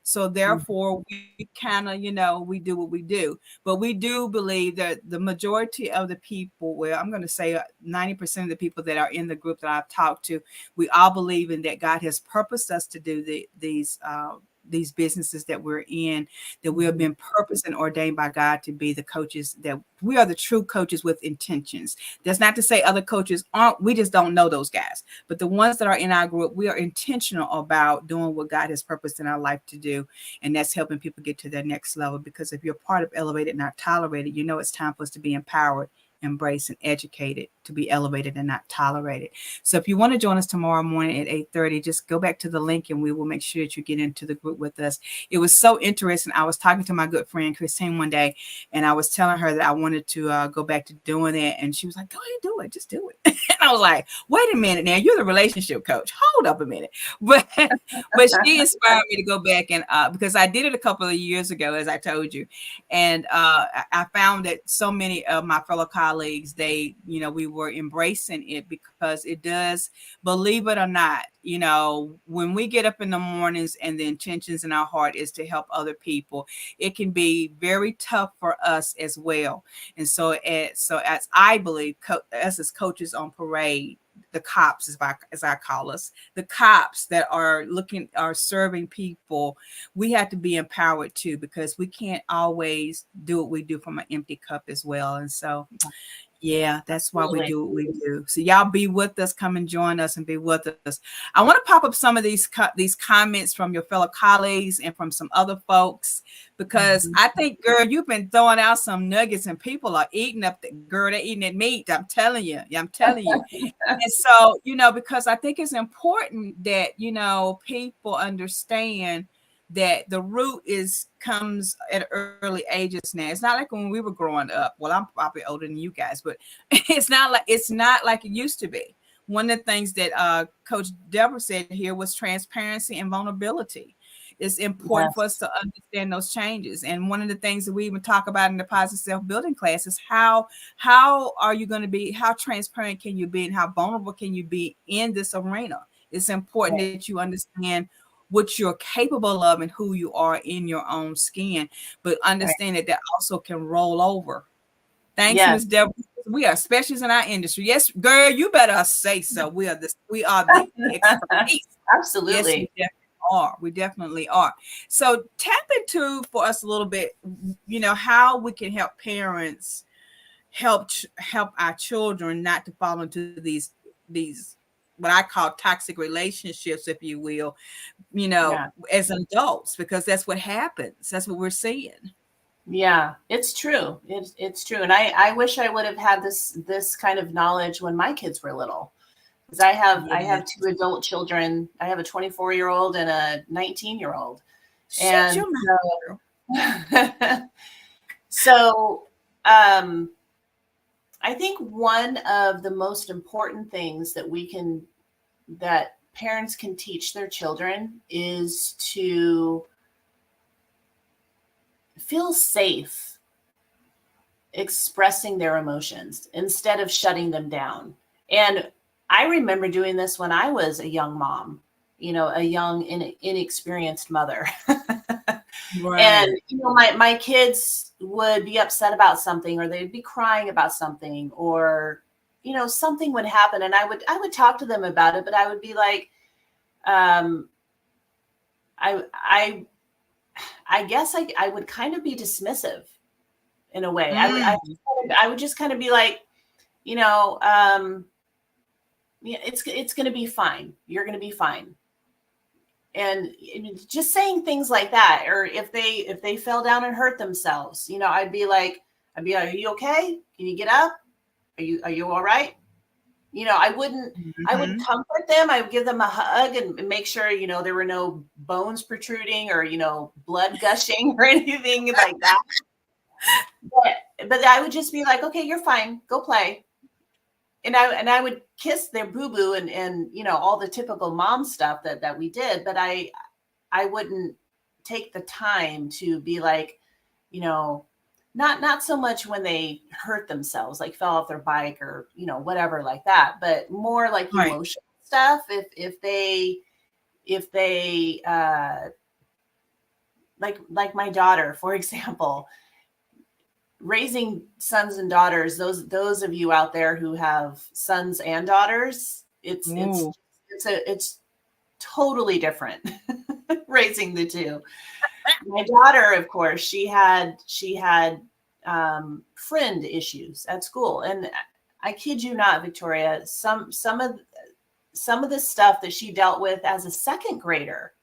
So therefore, we kind of, we do what we do. But we do believe that the majority of the people, well, I'm going to say 90% of the people that are in the group that I've talked to, we all believe in that God has purposed us to do these businesses that we're in, that we have been purposed and ordained by God to be the coaches, that we are the true coaches with intentions. That's not to say other coaches aren't, we just don't know those guys. But the ones that are in our group, we are intentional about doing what God has purposed in our life to do. And that's helping people get to their next level. Because if you're part of Elevated, Not Tolerated, it's time for us to be empowered, embraced, and educated, to be elevated and not tolerated. So if you want to join us tomorrow morning at 8:30, just go back to the link and we will make sure that you get into the group with us. It was so interesting. I was talking to my good friend Kristin one day, and I was telling her that I wanted to go back to doing that, and she was like, go ahead, do it, just do it. And I was like, wait a minute, now you're the relationship coach, hold up a minute. But she inspired me to go back, and because I did it a couple of years ago, as I told you, and I found that so many of my fellow colleagues colleagues, they, we were embracing it because it does, believe it or not, when we get up in the mornings and the intentions in our heart is to help other people, it can be very tough for us as well. And so, as I believe, us as coaches on parade, the cops, as I call us, the cops that are serving people, we have to be empowered too, because we can't always do what we do from an empty cup as well. And so, yeah, that's why we do what we do. So y'all be with us, come and join us and be with us. I want to pop up some of these comments from your fellow colleagues and from some other folks, because I think, girl, you've been throwing out some nuggets and people are eating up they're eating that meat. I'm telling you. And so, because I think it's important that, people understand that the root comes at early ages now. It's not like when we were growing up. Well, I'm probably older than you guys, but it's not like it used to be. One of the things that Coach Deborah said here was transparency and vulnerability. It's important for us to understand those changes. And one of the things that we even talk about in the positive self-building class is how are you going to be, how transparent can you be, and how vulnerable can you be in this arena? It's important that you understand what you're capable of and who you are in your own skin, but understand that also can roll over. Thanks, Ms. Deborah. We are specialists in our industry. Yes, girl, you better say so. We are the expertise. Absolutely. Yes, we definitely are. So tap into for us a little bit, how we can help parents help our children not to fall into these what I call toxic relationships, if you will, as adults, because that's what happens. That's what we're seeing. Yeah, it's true. It's true. And I wish I would have had this kind of knowledge when my kids were little. Because I have two adult children. I have a 24-year-old and a 19-year-old. And so I think one of the most important things that parents can teach their children is to feel safe expressing their emotions instead of shutting them down. And I remember doing this when I was a young mom, a young, inexperienced mother. Right. And, my kids would be upset about something, or they'd be crying about something, or, something would happen. And I would talk to them about it, but I would be like, I guess I would kind of be dismissive in a way. I would just kind of be like, it's going to be fine. You're going to be fine. And just saying things like that, or if they fell down and hurt themselves, I'd be like, are you okay? Can you get up? Are you all right? I would comfort them. I would give them a hug and make sure, there were no bones protruding or, blood gushing or anything like that. But I would just be like, okay, you're fine. Go play. And I would kiss their boo-boo and all the typical mom stuff that we did. But I wouldn't take the time to be like, not so much when they hurt themselves, like fell off their bike or, whatever like that, but more like emotional stuff. If they like my daughter, for example, raising sons and daughters, those of you out there who have sons and daughters, it's totally different raising the two. My daughter, of course, she had friend issues at school, and I kid you not, Victoria, some of the stuff that she dealt with as a second grader.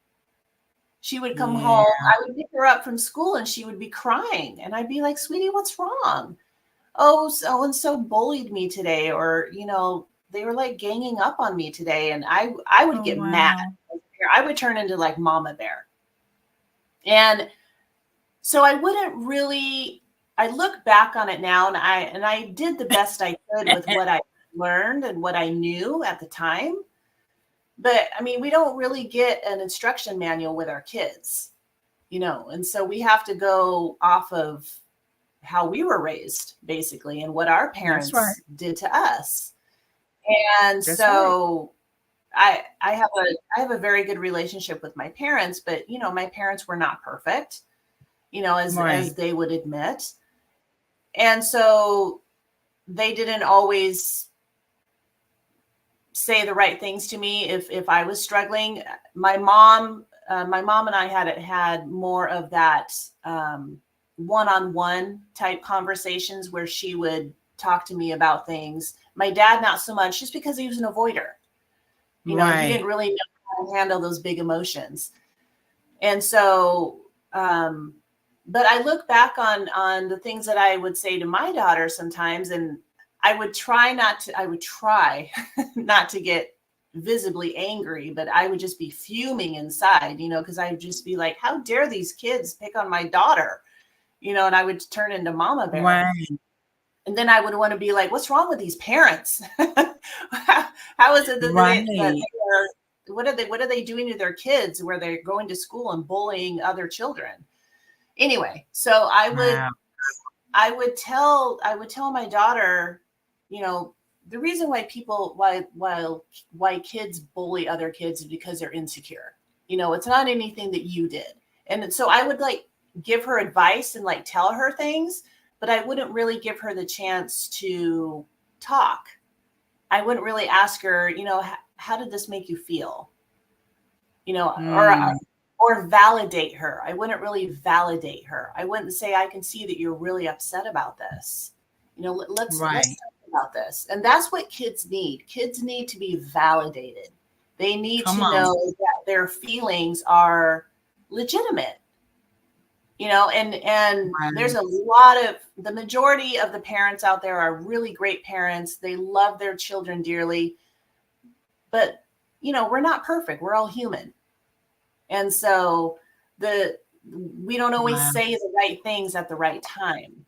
She would come home, I would pick her up from school and she would be crying. And I'd be like, sweetie, what's wrong? Oh, so-and-so bullied me today. Or, they were like ganging up on me today. And I would get mad. I would turn into like Mama Bear. And so I look back on it now and I did the best I could with what I learned and what I knew at the time. But I mean, we don't really get an instruction manual with our kids, and so we have to go off of how we were raised, basically, and what our That's right. parents did to us. And That's right. so I have a very good relationship with my parents, but my parents were not perfect, as Right. they would admit. And so they didn't always say the right things to me if I was struggling. My mom and I had more of that one-on-one type conversations where she would talk to me about things. My dad, not so much, just because he was an avoider. He didn't Right. really know how to handle those big emotions. And so, but I look back on the things that I would say to my daughter sometimes, and I would try not to get visibly angry, but I would just be fuming inside, because I would just be like, how dare these kids pick on my daughter? And I would turn into Mama Bear. Right. And then I would want to be like, what's wrong with these parents? How is it that Right. they are, what are they doing to their kids where they're going to school and bullying other children? Anyway, so Wow. I would tell my daughter, the reason why kids bully other kids is because they're insecure. It's not anything that you did. And so I would like give her advice and like tell her things, but I wouldn't really give her the chance to talk. I wouldn't really ask her, how did this make you feel? Mm. Or validate her. I wouldn't really validate her. I wouldn't say, I can see that you're really upset about this. Let's Right. talk about this. And that's what kids need. Kids need to be validated. They need Come to on. know that their feelings are legitimate. And there's Right. a lot of, the majority of the parents out there are really great parents. They love their children dearly, but we're not perfect. We're all human. And so we don't always Wow. say the right things at the right time.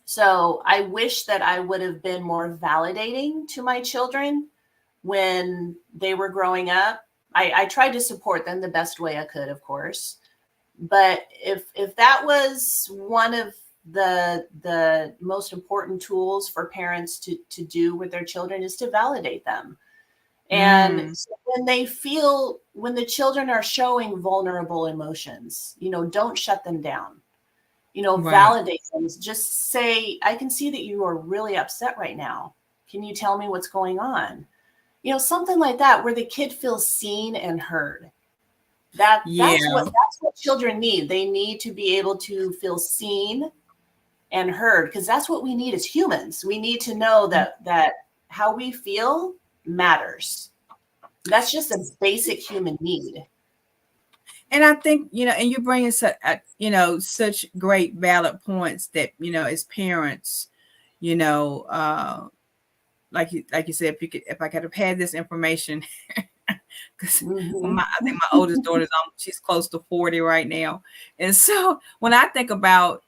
So I wish that I would have been more validating to my children when they were growing up. I tried to support them the best way I could, of course. But if that was one of the most important tools for parents to do with their children, is to validate them. And Mm. so when the children are showing vulnerable emotions, don't shut them down. Right. Validate them. Just say, I can see that you are really upset right now. Can you tell me what's going on? Something like that, where the kid feels seen and heard. That's Yeah. what children need. They need to be able to feel seen and heard, because that's what we need as humans. We need to know that how we feel matters. That's just a basic human need. And I think, and you're bringing such great valid points that, as parents, you know, uh, like you said, if I could have had this information, because Mm-hmm. I think my oldest daughter's she's close to 40 right now. And so when I think about,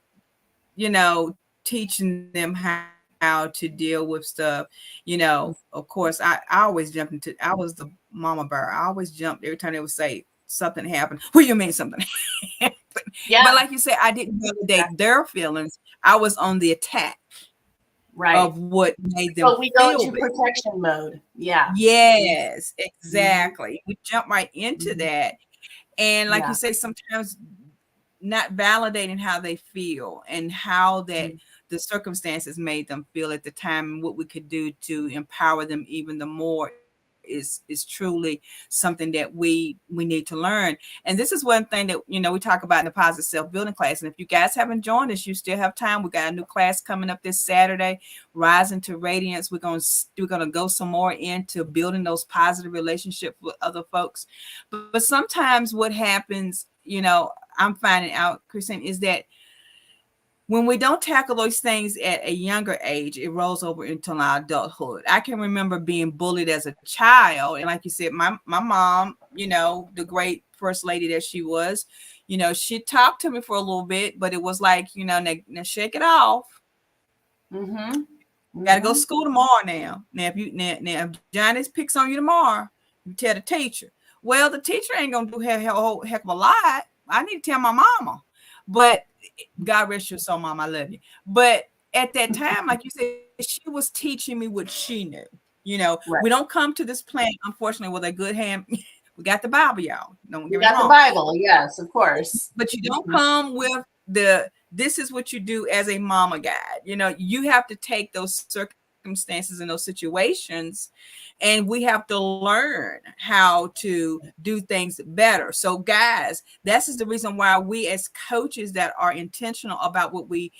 teaching them how to deal with stuff, of course, I always I was the mama bear. I always jumped every time they would say something happened. What do you mean something happened? Yeah, But like you said, I didn't validate their feelings. I was on the attack right. of what made them So we go feel into bad. protection mode. Yeah. Yes, Mm-hmm. exactly. We jump right into Mm-hmm. that. And like you Yeah. say, sometimes not validating how they feel and how that Mm-hmm. the circumstances made them feel at the time, and what we could do to empower them even the more is truly something that we need to learn. And this is one thing that we talk about in the positive self-building class. And if you guys haven't joined us, you still have time. We got a new class coming up this Saturday, Rising to Radiance. We're gonna go some more into building those positive relationships with other folks. But sometimes what happens, I'm finding out, Kristin, is that when we don't tackle those things at a younger age, it rolls over into our adulthood. I can remember being bullied as a child. And like you said, my mom, the great first lady that she was, she talked to me for a little bit, but it was like, now shake it off. Mm-hmm. Got to go to Mm-hmm. school tomorrow now. Now if Johnny picks on you tomorrow, you tell the teacher. Well, the teacher ain't gonna do a whole heck of a lot. I need to tell my mama. But God rest your soul, Mom. I love you. But at that time, like you said, she was teaching me what she knew. You know, Right. we don't come to this planet, unfortunately, with a good hand. We got the Bible, y'all. Don't get We me got the wrong. Bible, yes, of course. But you don't come with this is what you do as a mama guide. You know, you have to take those circumstances and those situations, and we have to learn how to do things better. So guys, this is the reason why we as coaches that are intentional about what we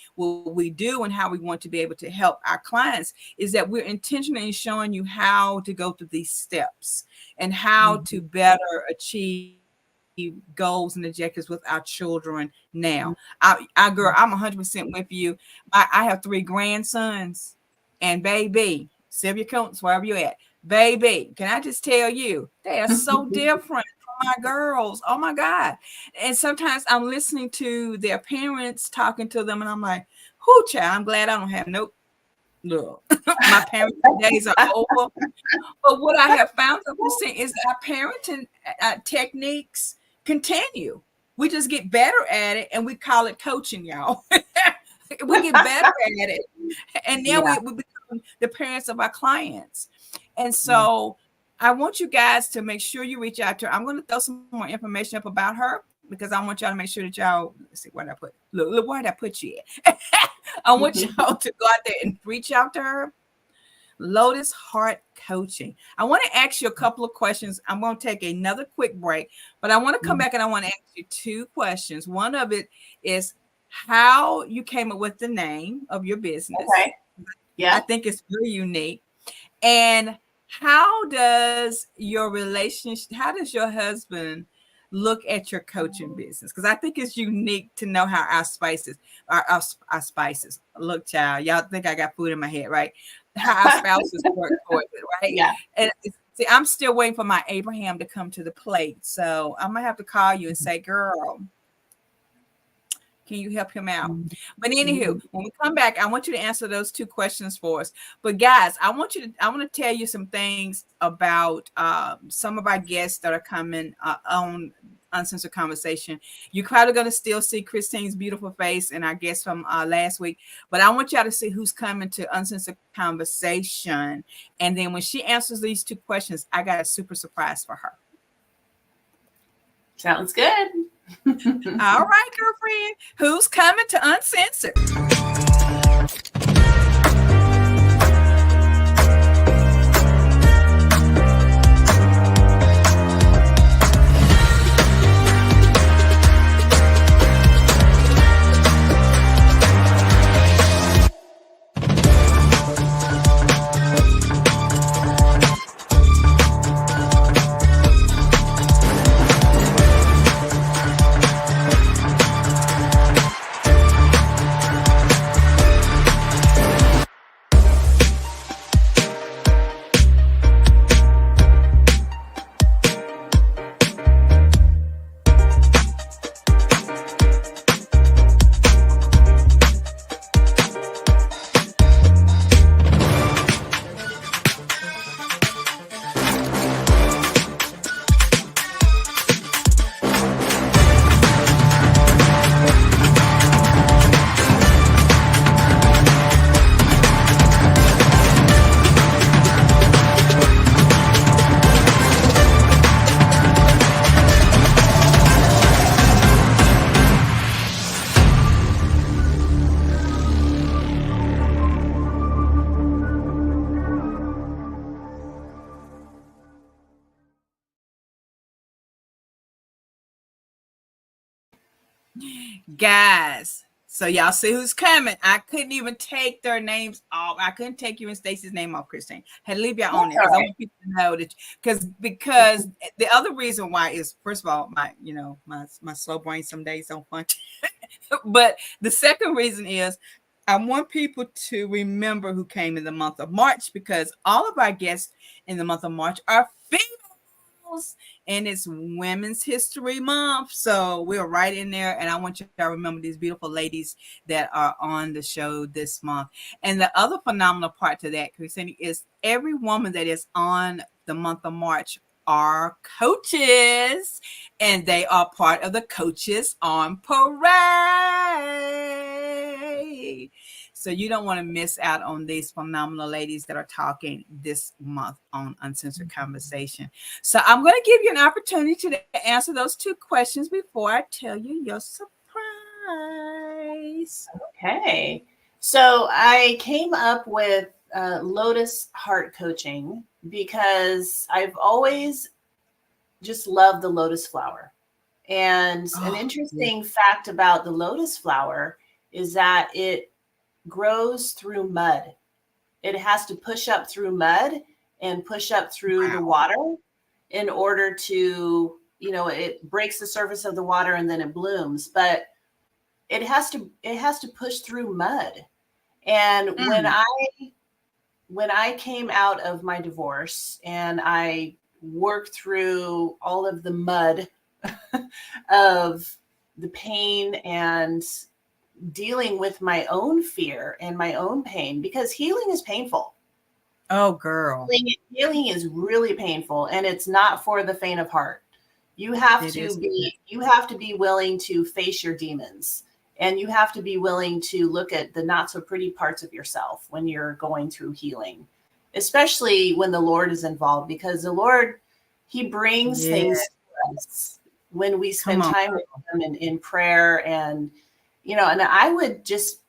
do and how we want to be able to help our clients is that we're intentionally showing you how to go through these steps and how to better achieve goals and objectives with our children now. Girl, I'm 100% with you. I have 3 grandsons, and baby, save your counts wherever you're at. Baby, can I just tell you, they are so different from my girls. Oh my God. And sometimes I'm listening to their parents talking to them, and I'm like, whoo, child, I'm glad I don't have no look. My parenting days are over. But what I have found is that our parenting techniques continue. We just get better at it, and we call it coaching, y'all. We get better at it, and now we become the parents of our clients. And so I want you guys to make sure you reach out to her. I'm going to throw some more information up about her because I want y'all to make sure that y'all, let's see, where did I put, look where did I put you at? I want y'all to go out there and reach out to her. Lotus Heart Coaching. I want to ask you a couple of questions. I'm going to take another quick break, but I want to come back and I want to ask you 2 questions. One of it is how you came up with the name of your business. Okay. Yeah. I think it's really unique. And how does your relationship, how does your husband look at your coaching business? Because I think it's unique to know how our spices, our spices look, child. Y'all think I got food in my head, right? How our spouses work towards it, right? Yeah. And see, I'm still waiting for my Abraham to come to the plate. So I'm gonna have to call you and say, girl, can you help him out? But anywho, when we come back, I want you to answer those 2 questions for us. But guys, I want to tell you some things about some of our guests that are coming on Uncensored Conversation. You're probably going to still see Kristin's beautiful face and our guest from last week, but I want y'all to see who's coming to Uncensored Conversation. And then when she answers these 2 questions, I got a super surprise for her. Sounds good. All right, girlfriend, who's coming to Uncensored? Guys, so y'all see who's coming. I couldn't even take their names off. I couldn't take you and Stacy's name off, Kristin. Had to leave y'all on there because I want people to know that because the other reason why is, first of all, my slow brain some days don't function. But the second reason is I want people to remember who came in the month of March, because all of our guests in the month of March are females, and it's Women's History Month. So we're right in there, and I want you to remember these beautiful ladies that are on the show this month. And the other phenomenal part to that, Kristin, is every woman that is on the month of March are coaches, and they are part of the Coaches on Parade. So you don't want to miss out on these phenomenal ladies that are talking this month on Uncensored Conversation. So I'm going to give you an opportunity to answer those 2 questions before I tell you your surprise. Okay. So I came up with Lotus Heart Coaching because I've always just loved the lotus flower. And an interesting fact about the lotus flower is that it grows through mud. It has to push up through mud and push up through the water in order to, it breaks the surface of the water and then it blooms. But it has to push through mud. And when I came out of my divorce and I worked through all of the mud of the pain and dealing with my own fear and my own pain, because healing is painful. Oh, girl. Healing is really painful, and it's not for the faint of heart. You have to be willing to face your demons, and you have to be willing to look at the not so pretty parts of yourself when you're going through healing, especially when the Lord is involved, because the Lord, he brings things to us when we spend time with him in prayer. And, and I would just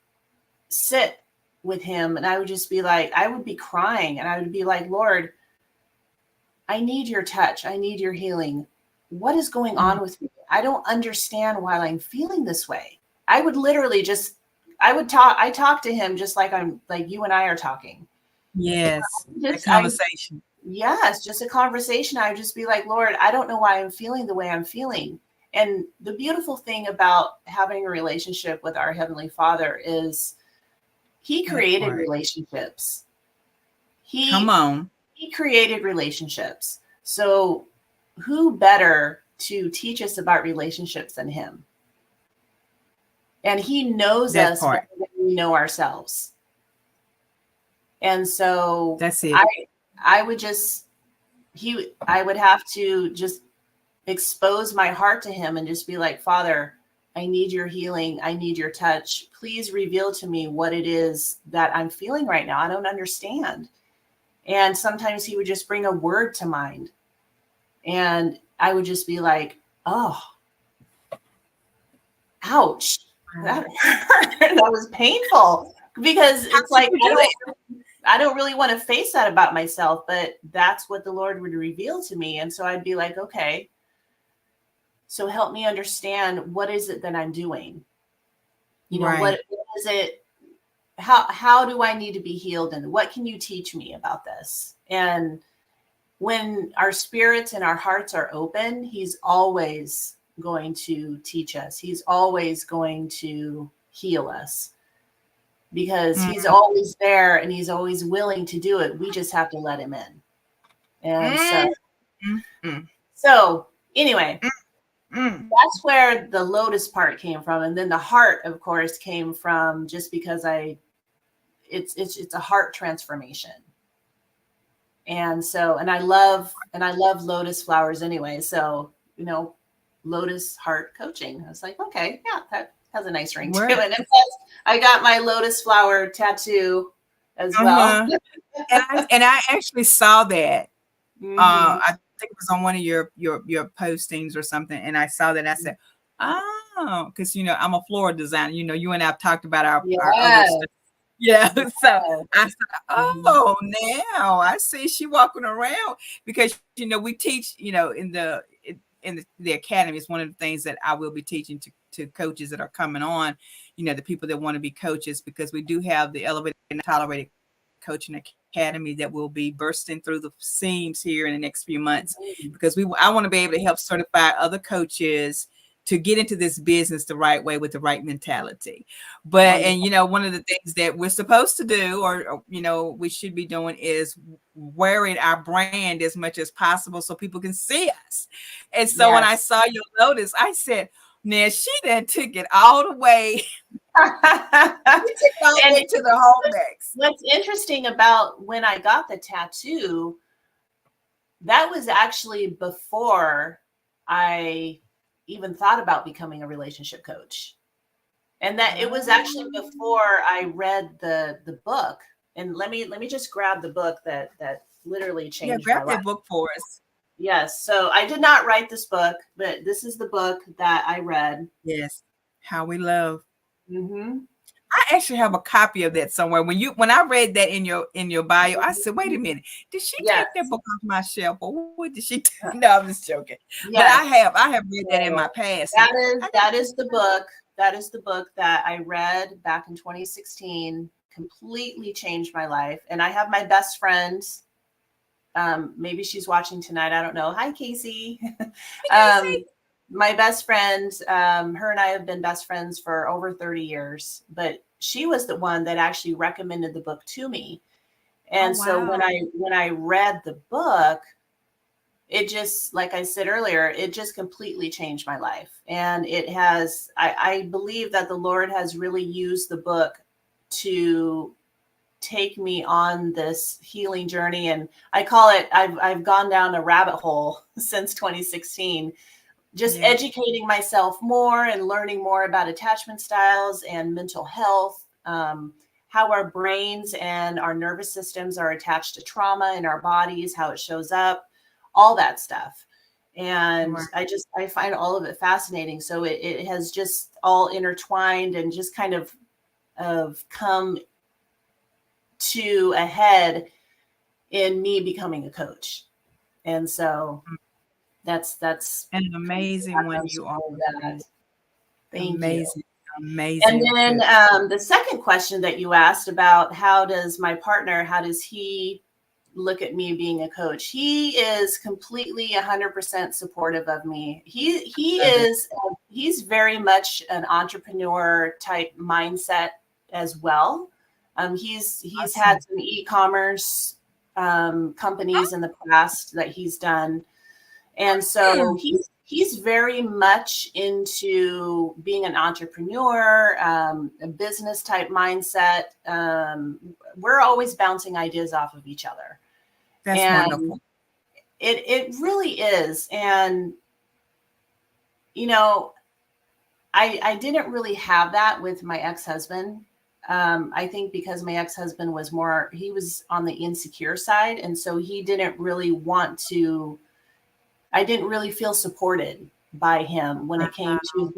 sit with him and I would just be like, I would be crying and I would be like, Lord, I need your touch. I need your healing. What is going on with me? I don't understand why I'm feeling this way. I would literally I talk to him just like you and I are talking. Yes. A conversation. Yes, just a conversation. I would just be like, Lord, I don't know why I'm feeling the way I'm feeling. And the beautiful thing about having a relationship with our Heavenly Father is he created relationships. He created relationships. So who better to teach us about relationships than him? And he knows us better than we know ourselves. And so that's it. I would have to just expose my heart to him and just be like, Father, I need your healing. I need your touch. Please reveal to me what it is that I'm feeling right now. I don't understand. And sometimes he would just bring a word to mind. And I would just be like, oh, ouch. That hurt. That was painful. Because it's like, I don't really want to face that about myself, but that's what the Lord would reveal to me. And so I'd be like, okay, so help me understand, what is it that I'm doing? What is it? How do I need to be healed? And what can you teach me about this? And when our spirits and our hearts are open, he's always going to teach us. He's always going to heal us. Because he's always there and he's always willing to do it. We just have to let him in. And so anyway, that's where the lotus part came from. And then the heart, of course, came from just because it's a heart transformation. And so, and I love lotus flowers anyway. So, lotus heart coaching. I was like, okay, yeah, that has a nice ring to it. And plus, I got my lotus flower tattoo as well. And I actually saw that. I think it was on one of your postings or something. And I saw that and I said, oh, because, I'm a floral designer. You and I have talked about our other stuff. Yeah. So I said, oh, now I see she walking around because, we teach, in the academy. It's one of the things that I will be teaching to coaches that are coming on, the people that want to be coaches, because we do have the Elevated and Tolerated Coaching Academy that will be bursting through the seams here in the next few months, because I want to be able to help certify other coaches to get into this business the right way with the right mentality. But, and, one of the things that we're supposed to do, or we should be doing, is wearing our brand as much as possible so people can see us. And so when I saw your Lotus, I said, now she then took it all the way. To the home next. What's interesting about when I got the tattoo, that was actually before I even thought about becoming a relationship coach. And that it was actually before I read the book. And let me just grab the book that literally Yeah, changed grab my life. that book for us. Yes. So I did not write this book, but this is the book that I read. Yes. How We Love. Mm-hmm. I actually have a copy of that somewhere. When I read that in your bio, I said, wait a minute, did she Yes. take that book off my shelf, or what did she do? No, I'm just joking. But Yes. I have read that in my So past. that is the book. That is the book that I read back in 2016. Completely changed my life. And I have my best friend. Maybe she's watching tonight. I don't know. Hi, Casey. Casey. My best friend, her and I have been best friends for over 30 years, but she was the one that actually recommended the book to me. Oh, And so wow. when I read the book, it just, like I said earlier, it just completely changed my life. And it has, I believe that the Lord has really used the book to take me on this healing journey. And I call it, I've gone down a rabbit hole since 2016, just Yeah. educating myself more and learning more about attachment styles and mental health, how our brains and our nervous systems are attached to trauma in our bodies, how it shows up, all that stuff. And Right. I find all of it fascinating. So it has just all intertwined and just kind of come to a head in me becoming a coach. And so that's An amazing one background you are. story of that. Thank you. Amazing. And Amazing. then Good. the second question that you asked about how does my partner, how does he look at me being a coach? He is completely 100% supportive of me. He Love it. is he's very much an entrepreneur type mindset as well. He's had Awesome. some e-commerce companies in the past that he's done, and so Hmm. he's very much into being an entrepreneur, a business type mindset. We're always bouncing ideas off of each other, That's and wonderful. it really is. And you know, I didn't really have that with my ex-husband. I think because my ex-husband was more, he was on the insecure side, and so he didn't really want to. I didn't really feel supported by him when it came to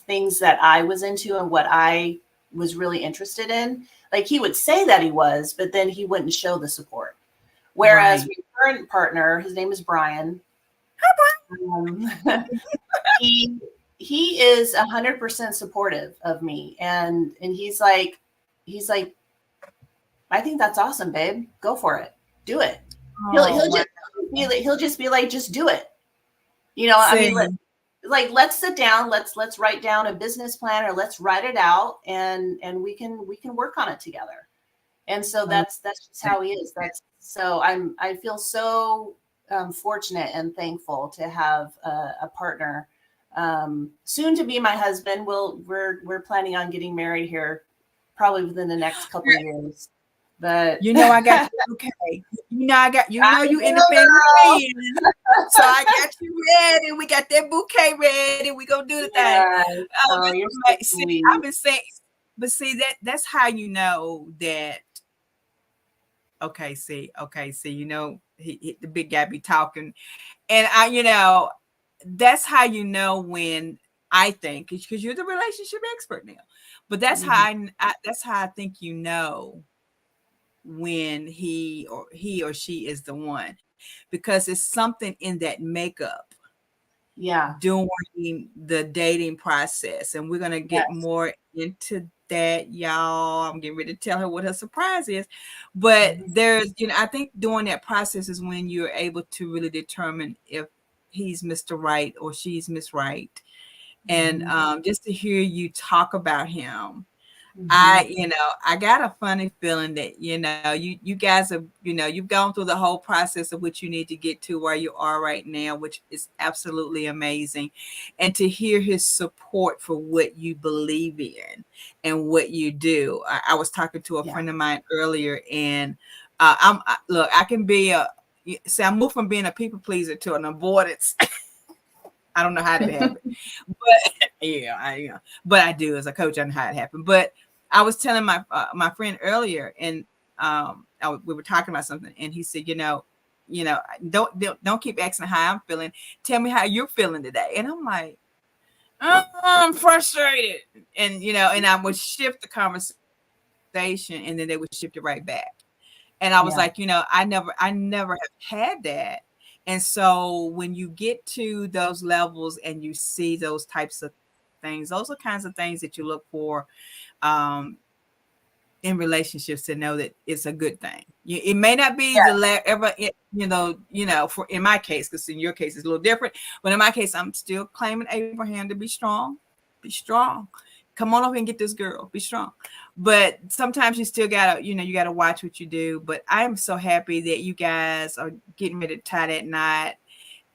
things that I was into and what I was really interested in. Like he would say that he was, but then he wouldn't show the support. Whereas Right. my current partner, his name is Brian, um, he he is 100% supportive of me, and he's like, I think that's awesome, babe. Go for it, do it. Oh, wow. He'll just be like, just do it. You know, I mean, See, let's sit down, let's write down a business plan, or let's write it out, and we can work on it together. And so I love that's just that. how he is. That's so I feel so fortunate and thankful to have a partner, soon to be my husband. We're planning on getting married here probably within the next couple of years, but You know, I got your bouquet. You I know, you know, independent girl. women. So I got you ready. We got that bouquet ready. We gonna do the thing. Yes. Oh, you're so See, I've sweet. been saying, but see that's how you know that. Okay, see, you know, the big guy be talking, and that's how you know when I think because you're the relationship expert now, but Mhm. that's how I think you know when he or she is the one because it's something in that makeup Yeah. during the dating process, and we're going to get Yes. more into that, y'all. I'm getting ready to tell her what her surprise is, but Mhm. there's I think during that process is when you're able to really determine if he's Mr. Right or she's Miss Right. And Mhm. just to hear you talk about him, Mhm. I got a funny feeling that, you guys have, you've gone through the whole process of what you need to get to where you are right now, which is absolutely amazing. And to hear his support for what you believe in and what you do. I was talking to a Yeah. friend of mine earlier, and look, I can be see, I moved from being a people pleaser to an avoidance. I don't know how that happened, but but I do as a coach. I know how it happened. But I was telling my friend earlier, and we were talking about something, and he said, don't keep asking how I'm feeling. Tell me how you're feeling today. And I'm like, I'm frustrated, and and I would shift the conversation, and then they would shift it right back. And I was like, I never have had that. And so when you get to those levels and you see those types of things, those are kinds of things that you look for in relationships, to know that it's a good thing. It may not be for in my case, because in your case it's a little different, but in my case, I'm still claiming Abraham to be strong. Be strong. Come on over and get this girl. Be strong. But sometimes you still gotta, you gotta watch what you do. But I'm so happy that you guys are getting ready to tie that knot,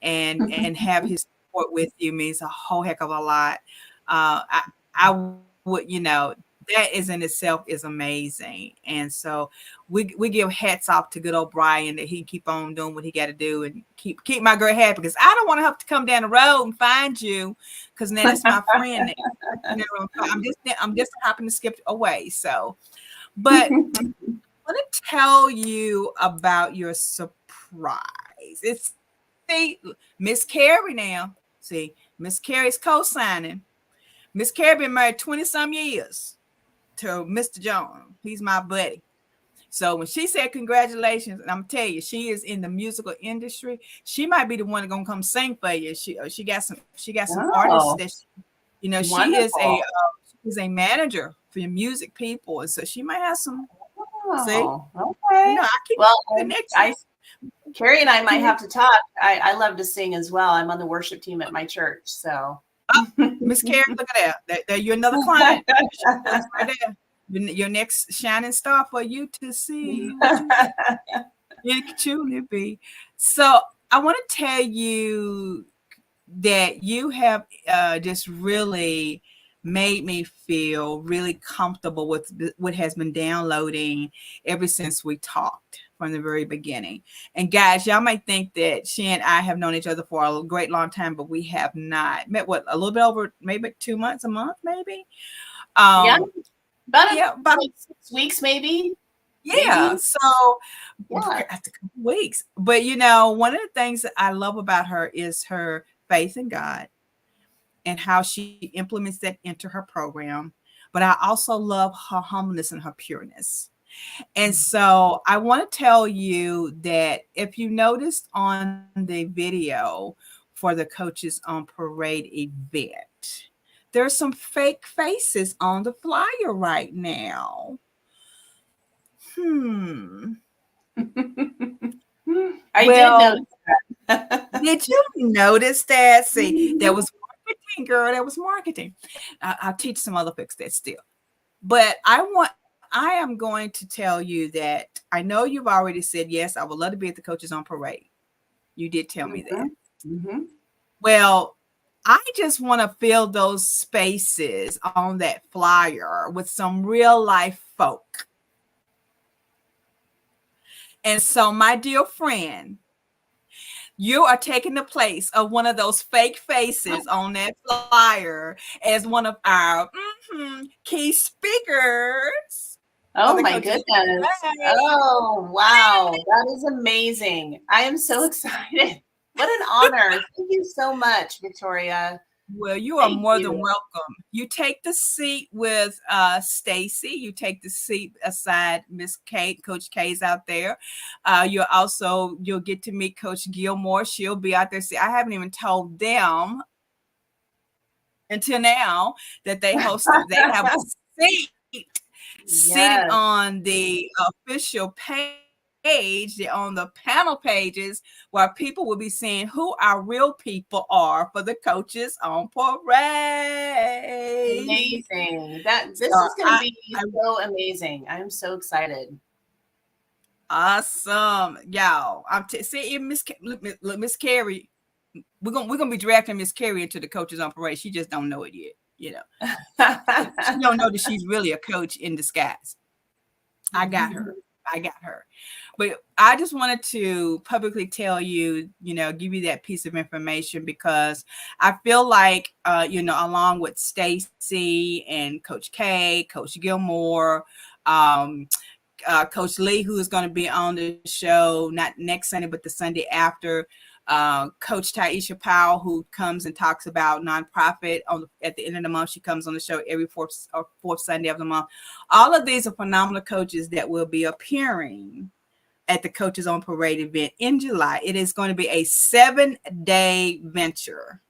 and have his support with you means a whole heck of a lot. I would, that is in itself is amazing. And so we give hats off to good old Brian, that he keep on doing what he got to do and keep my girl happy, because I don't want to have to come down the road and find you, because now that's my friend. I'm just happening to skip away. So, but I want to tell you about your surprise. It's Miss Carrie now. See, Miss Carrie's co-signing. Miss Carrie been married 20-some years to Mr. Jones. He's my buddy. So when she said congratulations, and I'm tell you, she is in the musical industry. She might be the one that's gonna come sing for you. She got some artists that she is a manager for your music people, and so she might have some. Okay. I keep Carrie and I might have to talk. I love to sing as well. I'm on the worship team at my church, so. Miss Carrie, look at that. You're another client. Right there. Your next shining star for you to see. It could truly be. So I want to tell you that you have just really made me feel really comfortable with what has been downloading ever since we talked from the very beginning. And guys, y'all might think that she and I have known each other for a great long time, but we have not met. A little bit over maybe 2 months, a month, maybe. About 6 weeks, maybe. Yeah. Maybe. So after a couple weeks, but one of the things that I love about her is her faith in God and how she implements that into her program. But I also love her humbleness and her pureness. And so I want to tell you that if you noticed on the video for the Coaches on Parade event, there's some fake faces on the flyer right now. I did notice that. Did you notice that? See, there was marketing, girl. That was marketing. I'll teach some other folks that still. But I am going to tell you that I know you've already said, yes, I would love to be at the Coaches on Parade. You did tell me that. Mm-hmm. Well, I just want to fill those spaces on that flyer with some real life folk. And so, my dear friend, you are taking the place of one of those fake faces on that flyer as one of our key speakers. Oh my goodness. Oh, wow. That is amazing. I am so excited. What an honor. Thank you so much, Victoria. Well, you are more than welcome. You take the seat with Stacy. You take the seat aside Miss Kate. Coach K's out there. You'll get to meet Coach Gilmore. She'll be out there. See, I haven't even told them until now that they have a seat sitting on the official page, on the panel pages, where people will be seeing who our real people are for the Coaches on Parade. Amazing. This is going to be so amazing. I'm so excited. Awesome, y'all. See, Miss Carrie, we're gonna be drafting Miss Carrie into the Coaches on Parade. She just don't know it yet. She don't know that she's really a coach in disguise. I got her. I got her. But I just wanted to publicly tell you, give you that piece of information because I feel like, along with Stacy and Coach K, Coach Gilmore, Coach Lee, who is going to be on the show, not next Sunday, but the Sunday after. Coach Taisha Powell, who comes and talks about nonprofit at the end of the month. She comes on the show every fourth Sunday of the month. All of these are phenomenal coaches that will be appearing at the Coaches on Parade event in July. It is going to be a 7-day venture.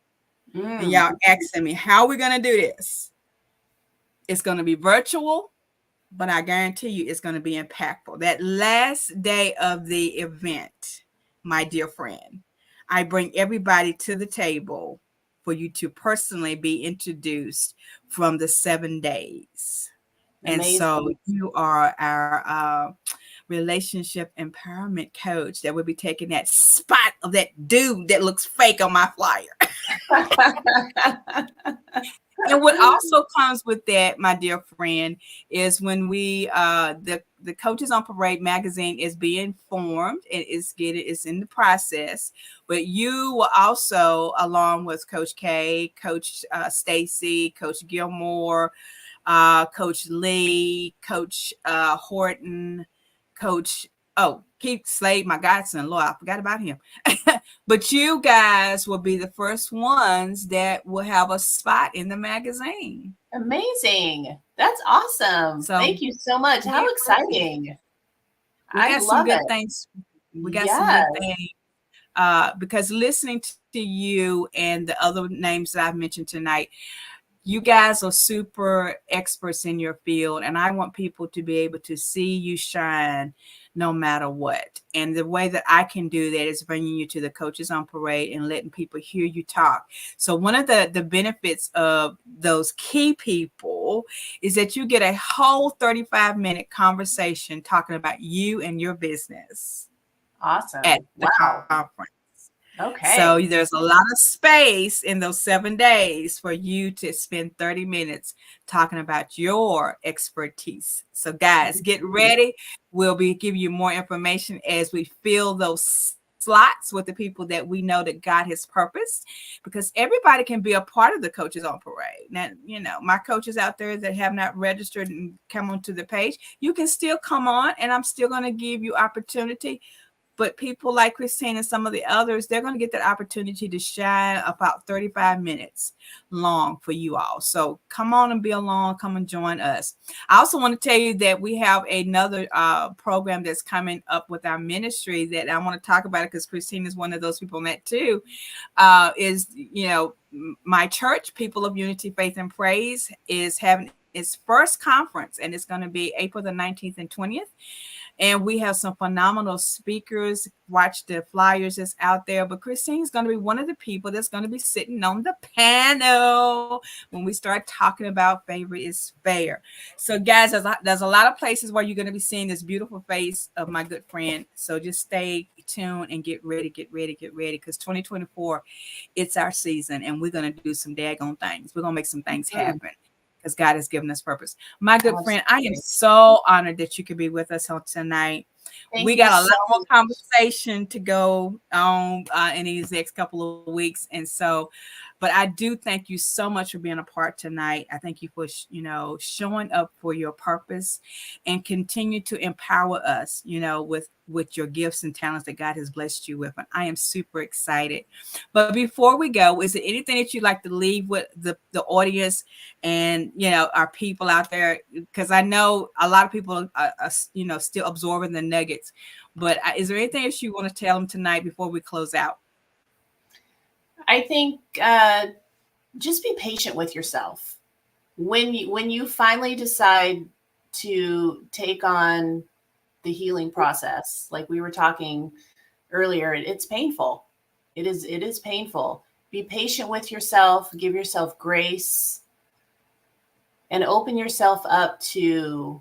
And y'all asking me, how are we going to do this? It's going to be virtual, but I guarantee you it's going to be impactful. That last day of the event, my dear friend, I bring everybody to the table for you to personally be introduced from the 7 days. Amazing. And so you are our relationship empowerment coach that will be taking that spot of that dude that looks fake on my flyer. And what also comes with that, my dear friend, is when we the Coaches on Parade magazine is being formed and it's in the process. But you will also, along with Coach K, Coach Stacy, Coach Gilmore, Coach Lee, Coach Horton, Coach Keith Slade, my godson-in-law, I forgot about him. But you guys will be the first ones that will have a spot in the magazine. Amazing. That's awesome. So, thank you so much. How exciting. We got some good things. We got some good things. Because listening to you and the other names that I've mentioned tonight, you guys are super experts in your field, and I want people to be able to see you shine no matter what. And the way that I can do that is bringing you to the Coaches on Parade and letting people hear you talk. So one of the benefits of those key people is that you get a whole 35-minute conversation talking about you and your business. Awesome. At the conference. Okay. So there's a lot of space in those 7 days for you to spend 30 minutes talking about your expertise. So guys, get ready. We'll be giving you more information as we fill those slots with the people that we know that God has purposed, because everybody can be a part of the Coaches on Parade. Now, my coaches out there that have not registered and come onto the page, you can still come on, and I'm still going to give you opportunity. But people like Kristin and some of the others, they're going to get that opportunity to shine about 35 minutes long for you all. So come on and be along. Come and join us. I also want to tell you that we have another program that's coming up with our ministry that I want to talk about it because Kristin is one of those people in that too. My church, People of Unity, Faith, and Praise, is having its first conference, and it's going to be April the 19th and 20th. And we have some phenomenal speakers. Watch the flyers that's out there. But Kristin is going to be one of the people that's going to be sitting on the panel when we start talking about Favorite is Fair. So, guys, there's a lot of places where you're going to be seeing this beautiful face of my good friend. So just stay tuned and get ready, because 2024, it's our season, and we're going to do some daggone things. We're going to make some things happen, because God has given us purpose. My good friend, I am so honored that you could be with us on tonight. We got a lot more conversation to go on in these next couple of weeks. And so, but I do thank you so much for being a part tonight. I thank you for, showing up for your purpose, and continue to empower us, with your gifts and talents that God has blessed you with. And I am super excited. But before we go, is there anything that you'd like to leave with the audience and, our people out there? Because I know a lot of people are still absorbing the nuggets. But is there anything else you want to tell them tonight before we close out? I think just be patient with yourself. When you finally decide to take on the healing process, like we were talking earlier, it's painful. It is painful. Be patient with yourself, give yourself grace, and open yourself up to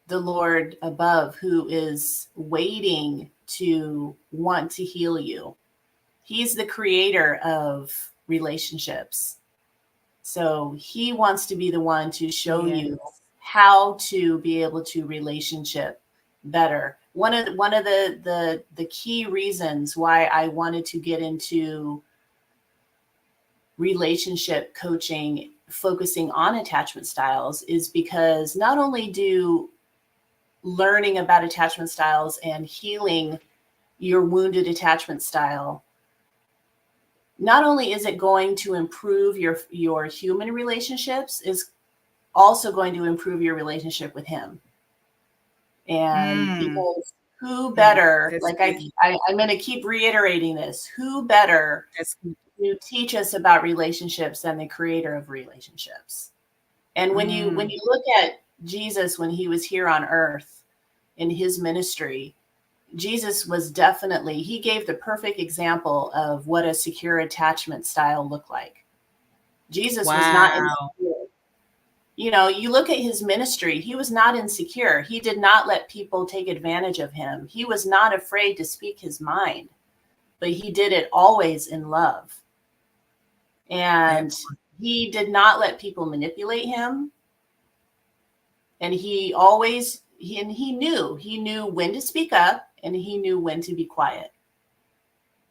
the Lord above, who is waiting to want to heal you. He's the creator of relationships. So he wants to be the one to show you how to be able to relationship better. One of the key reasons why I wanted to get into relationship coaching focusing on attachment styles is because not only do learning about attachment styles and healing your wounded attachment style, not only is it going to improve your human relationships, is also going to improve your relationship with him. And because who better, like I'm going to keep reiterating this, who better to teach us about relationships than the creator of relationships? And when you look at Jesus, when he was here on earth in his ministry, Jesus was definitely, he gave the perfect example of what a secure attachment style looked like. Jesus was not insecure. You know, you look at his ministry, he was not insecure. He did not let people take advantage of him. He was not afraid to speak his mind, but he did it always in love. And he did not let people manipulate him. And he always, he knew when to speak up and he knew when to be quiet.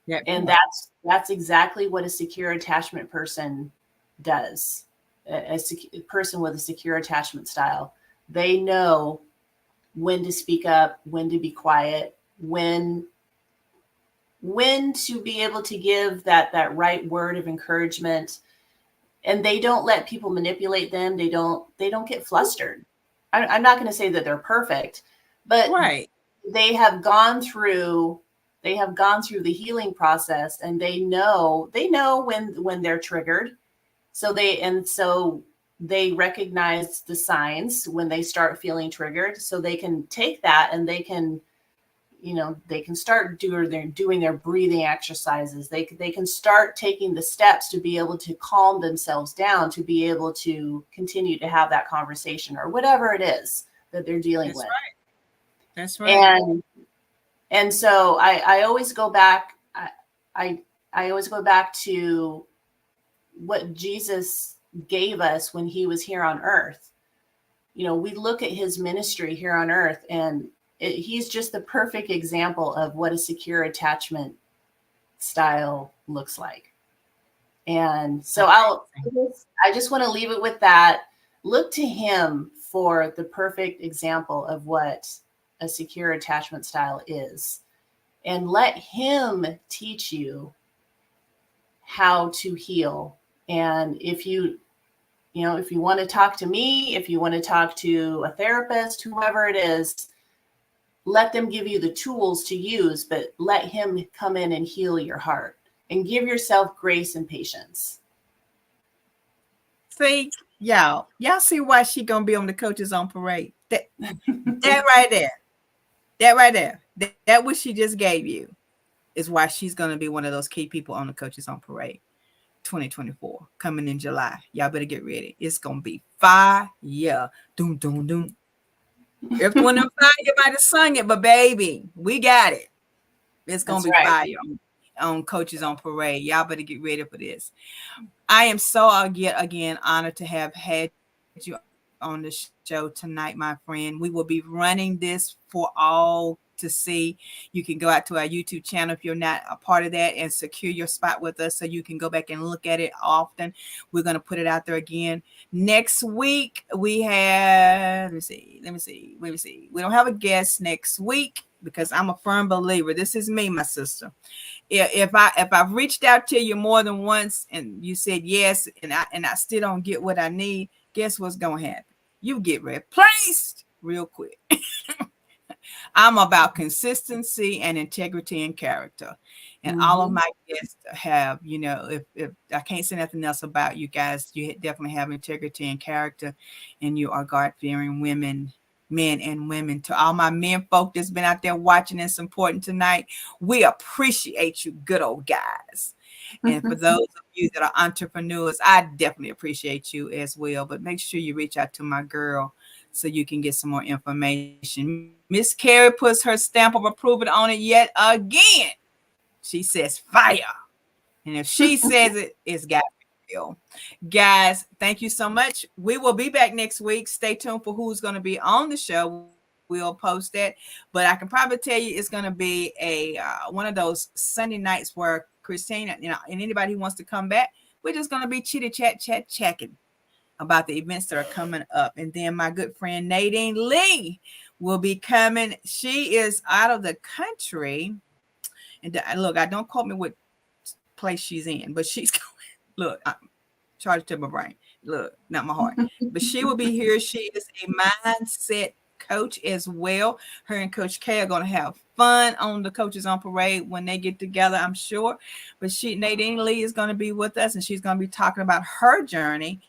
Yeah, and that's exactly what a secure attachment person does. A person with a secure attachment style, they know when to speak up, when to be quiet, when to be able to give that right word of encouragement, and they don't let people manipulate them. They don't get flustered. I'm not going to say that they're perfect, but they have gone through the healing process, and they know when they're triggered. So they recognize the signs when they start feeling triggered, so they can take that and they can start doing their breathing exercises. They can start taking the steps to be able to calm themselves down, to be able to continue to have that conversation or whatever it is that they're dealing with. That's right. And so I always go back. I always go back to what Jesus gave us when he was here on earth. You know, we look at his ministry here on earth, and he's just the perfect example of what a secure attachment style looks like. And so I just want to leave it with that. Look to him for the perfect example of what a secure attachment style is, and let him teach you how to heal. And if you want to talk to me, if you want to talk to a therapist, whoever it is, let them give you the tools to use, but let him come in and heal your heart and give yourself grace and patience. See, y'all see why she gonna be on the Coaches on Parade. That right there, that what she just gave you is why she's gonna be one of those key people on the Coaches on Parade 2024 coming in July. Y'all better get ready. It's gonna be fire. Doom doom doom. If one of fire, you might have sung it, but baby, we got it. It's gonna be fire on Coaches on Parade. Y'all better get ready for this. I am so again honored to have had you on the show tonight, my friend. We will be running this for all to see. You can go out to our YouTube channel if you're not a part of that and secure your spot with us so you can go back and look at it often. We're going to put it out there again. Next week, we have, let me see. We don't have a guest next week because I'm a firm believer. This is me, my sister. If I've reached out to you more than once and you said yes, and I still don't get what I need, guess what's going to happen? You get replaced real quick. I'm about consistency and integrity and character. And all of my guests have, if I can't say nothing else about you guys, you definitely have integrity and character, and you are God-fearing women, men and women. To all my men folk that's been out there watching and supporting tonight, we appreciate you, good old guys. And for those of you that are entrepreneurs, I definitely appreciate you as well. But make sure you reach out to my girl so you can get some more information. Miss Carrie puts her stamp of approval on it yet again. She says fire. And if she says it, it's got to be real. Guys, thank you so much. We will be back next week. Stay tuned for who's going to be on the show. will post that. But I can probably tell you it's going to be a one of those Sunday nights where Kristin, and anybody who wants to come back, we're just going to be chitty chatting about the events that are coming up. And then my good friend Nadine Lee will be coming. She is out of the country. And look, I don't quote me what place she's in, but she's going. Look, I'm charged to my brain. Look, not my heart. But she will be here. She is a mindset coach as well. Her and Coach K are going to have fun on the Coaches on Parade when they get together, I'm sure. But Nadine Lee is going to be with us, and she's going to be talking about her journey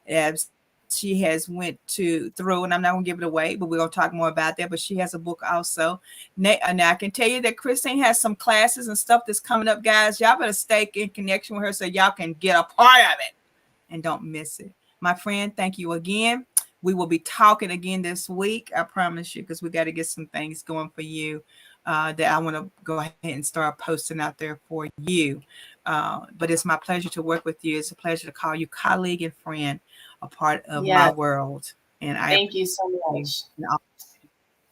as she has went through, and I'm not going to give it away, but we're going to talk more about that. But she has a book also. Now I can tell you that Kristin has some classes and stuff that's coming up, guys. Y'all better stay in connection with her so y'all can get a part of it and don't miss it. My friend, thank you again. We will be talking again this week, I promise you, because we got to get some things going for you that I want to go ahead and start posting out there for you. But it's my pleasure to work with you. It's a pleasure to call you colleague and friend, a part of my world. And I thank you so much.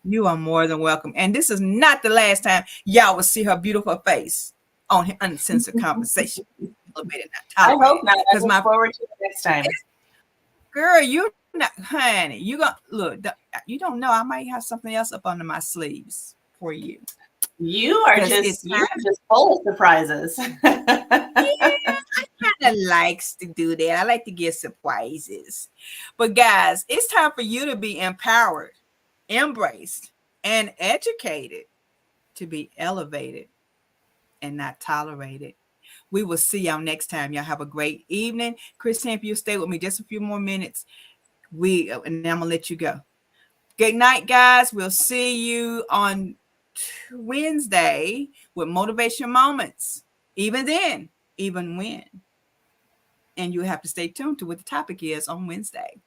You are more than welcome. And this is not the last time y'all will see her beautiful face on Uncensored Conversation. I hope not. I look forward to the next time. Girl, you're not, honey. You gonna look. You don't know. I might have something else up under my sleeves for you. You're just full of surprises. Yeah, I kind of likes to do that. I like to get surprises. But guys, it's time for you to be empowered, embraced, and educated to be elevated and not tolerated. We will see y'all next time. Y'all have a great evening. Kristin, if you stay with me just a few more minutes, and I'm gonna let you go. Good night, guys. We'll see you on Wednesday with Motivation Moments. Even then, even when. And you have to stay tuned to what the topic is on Wednesday.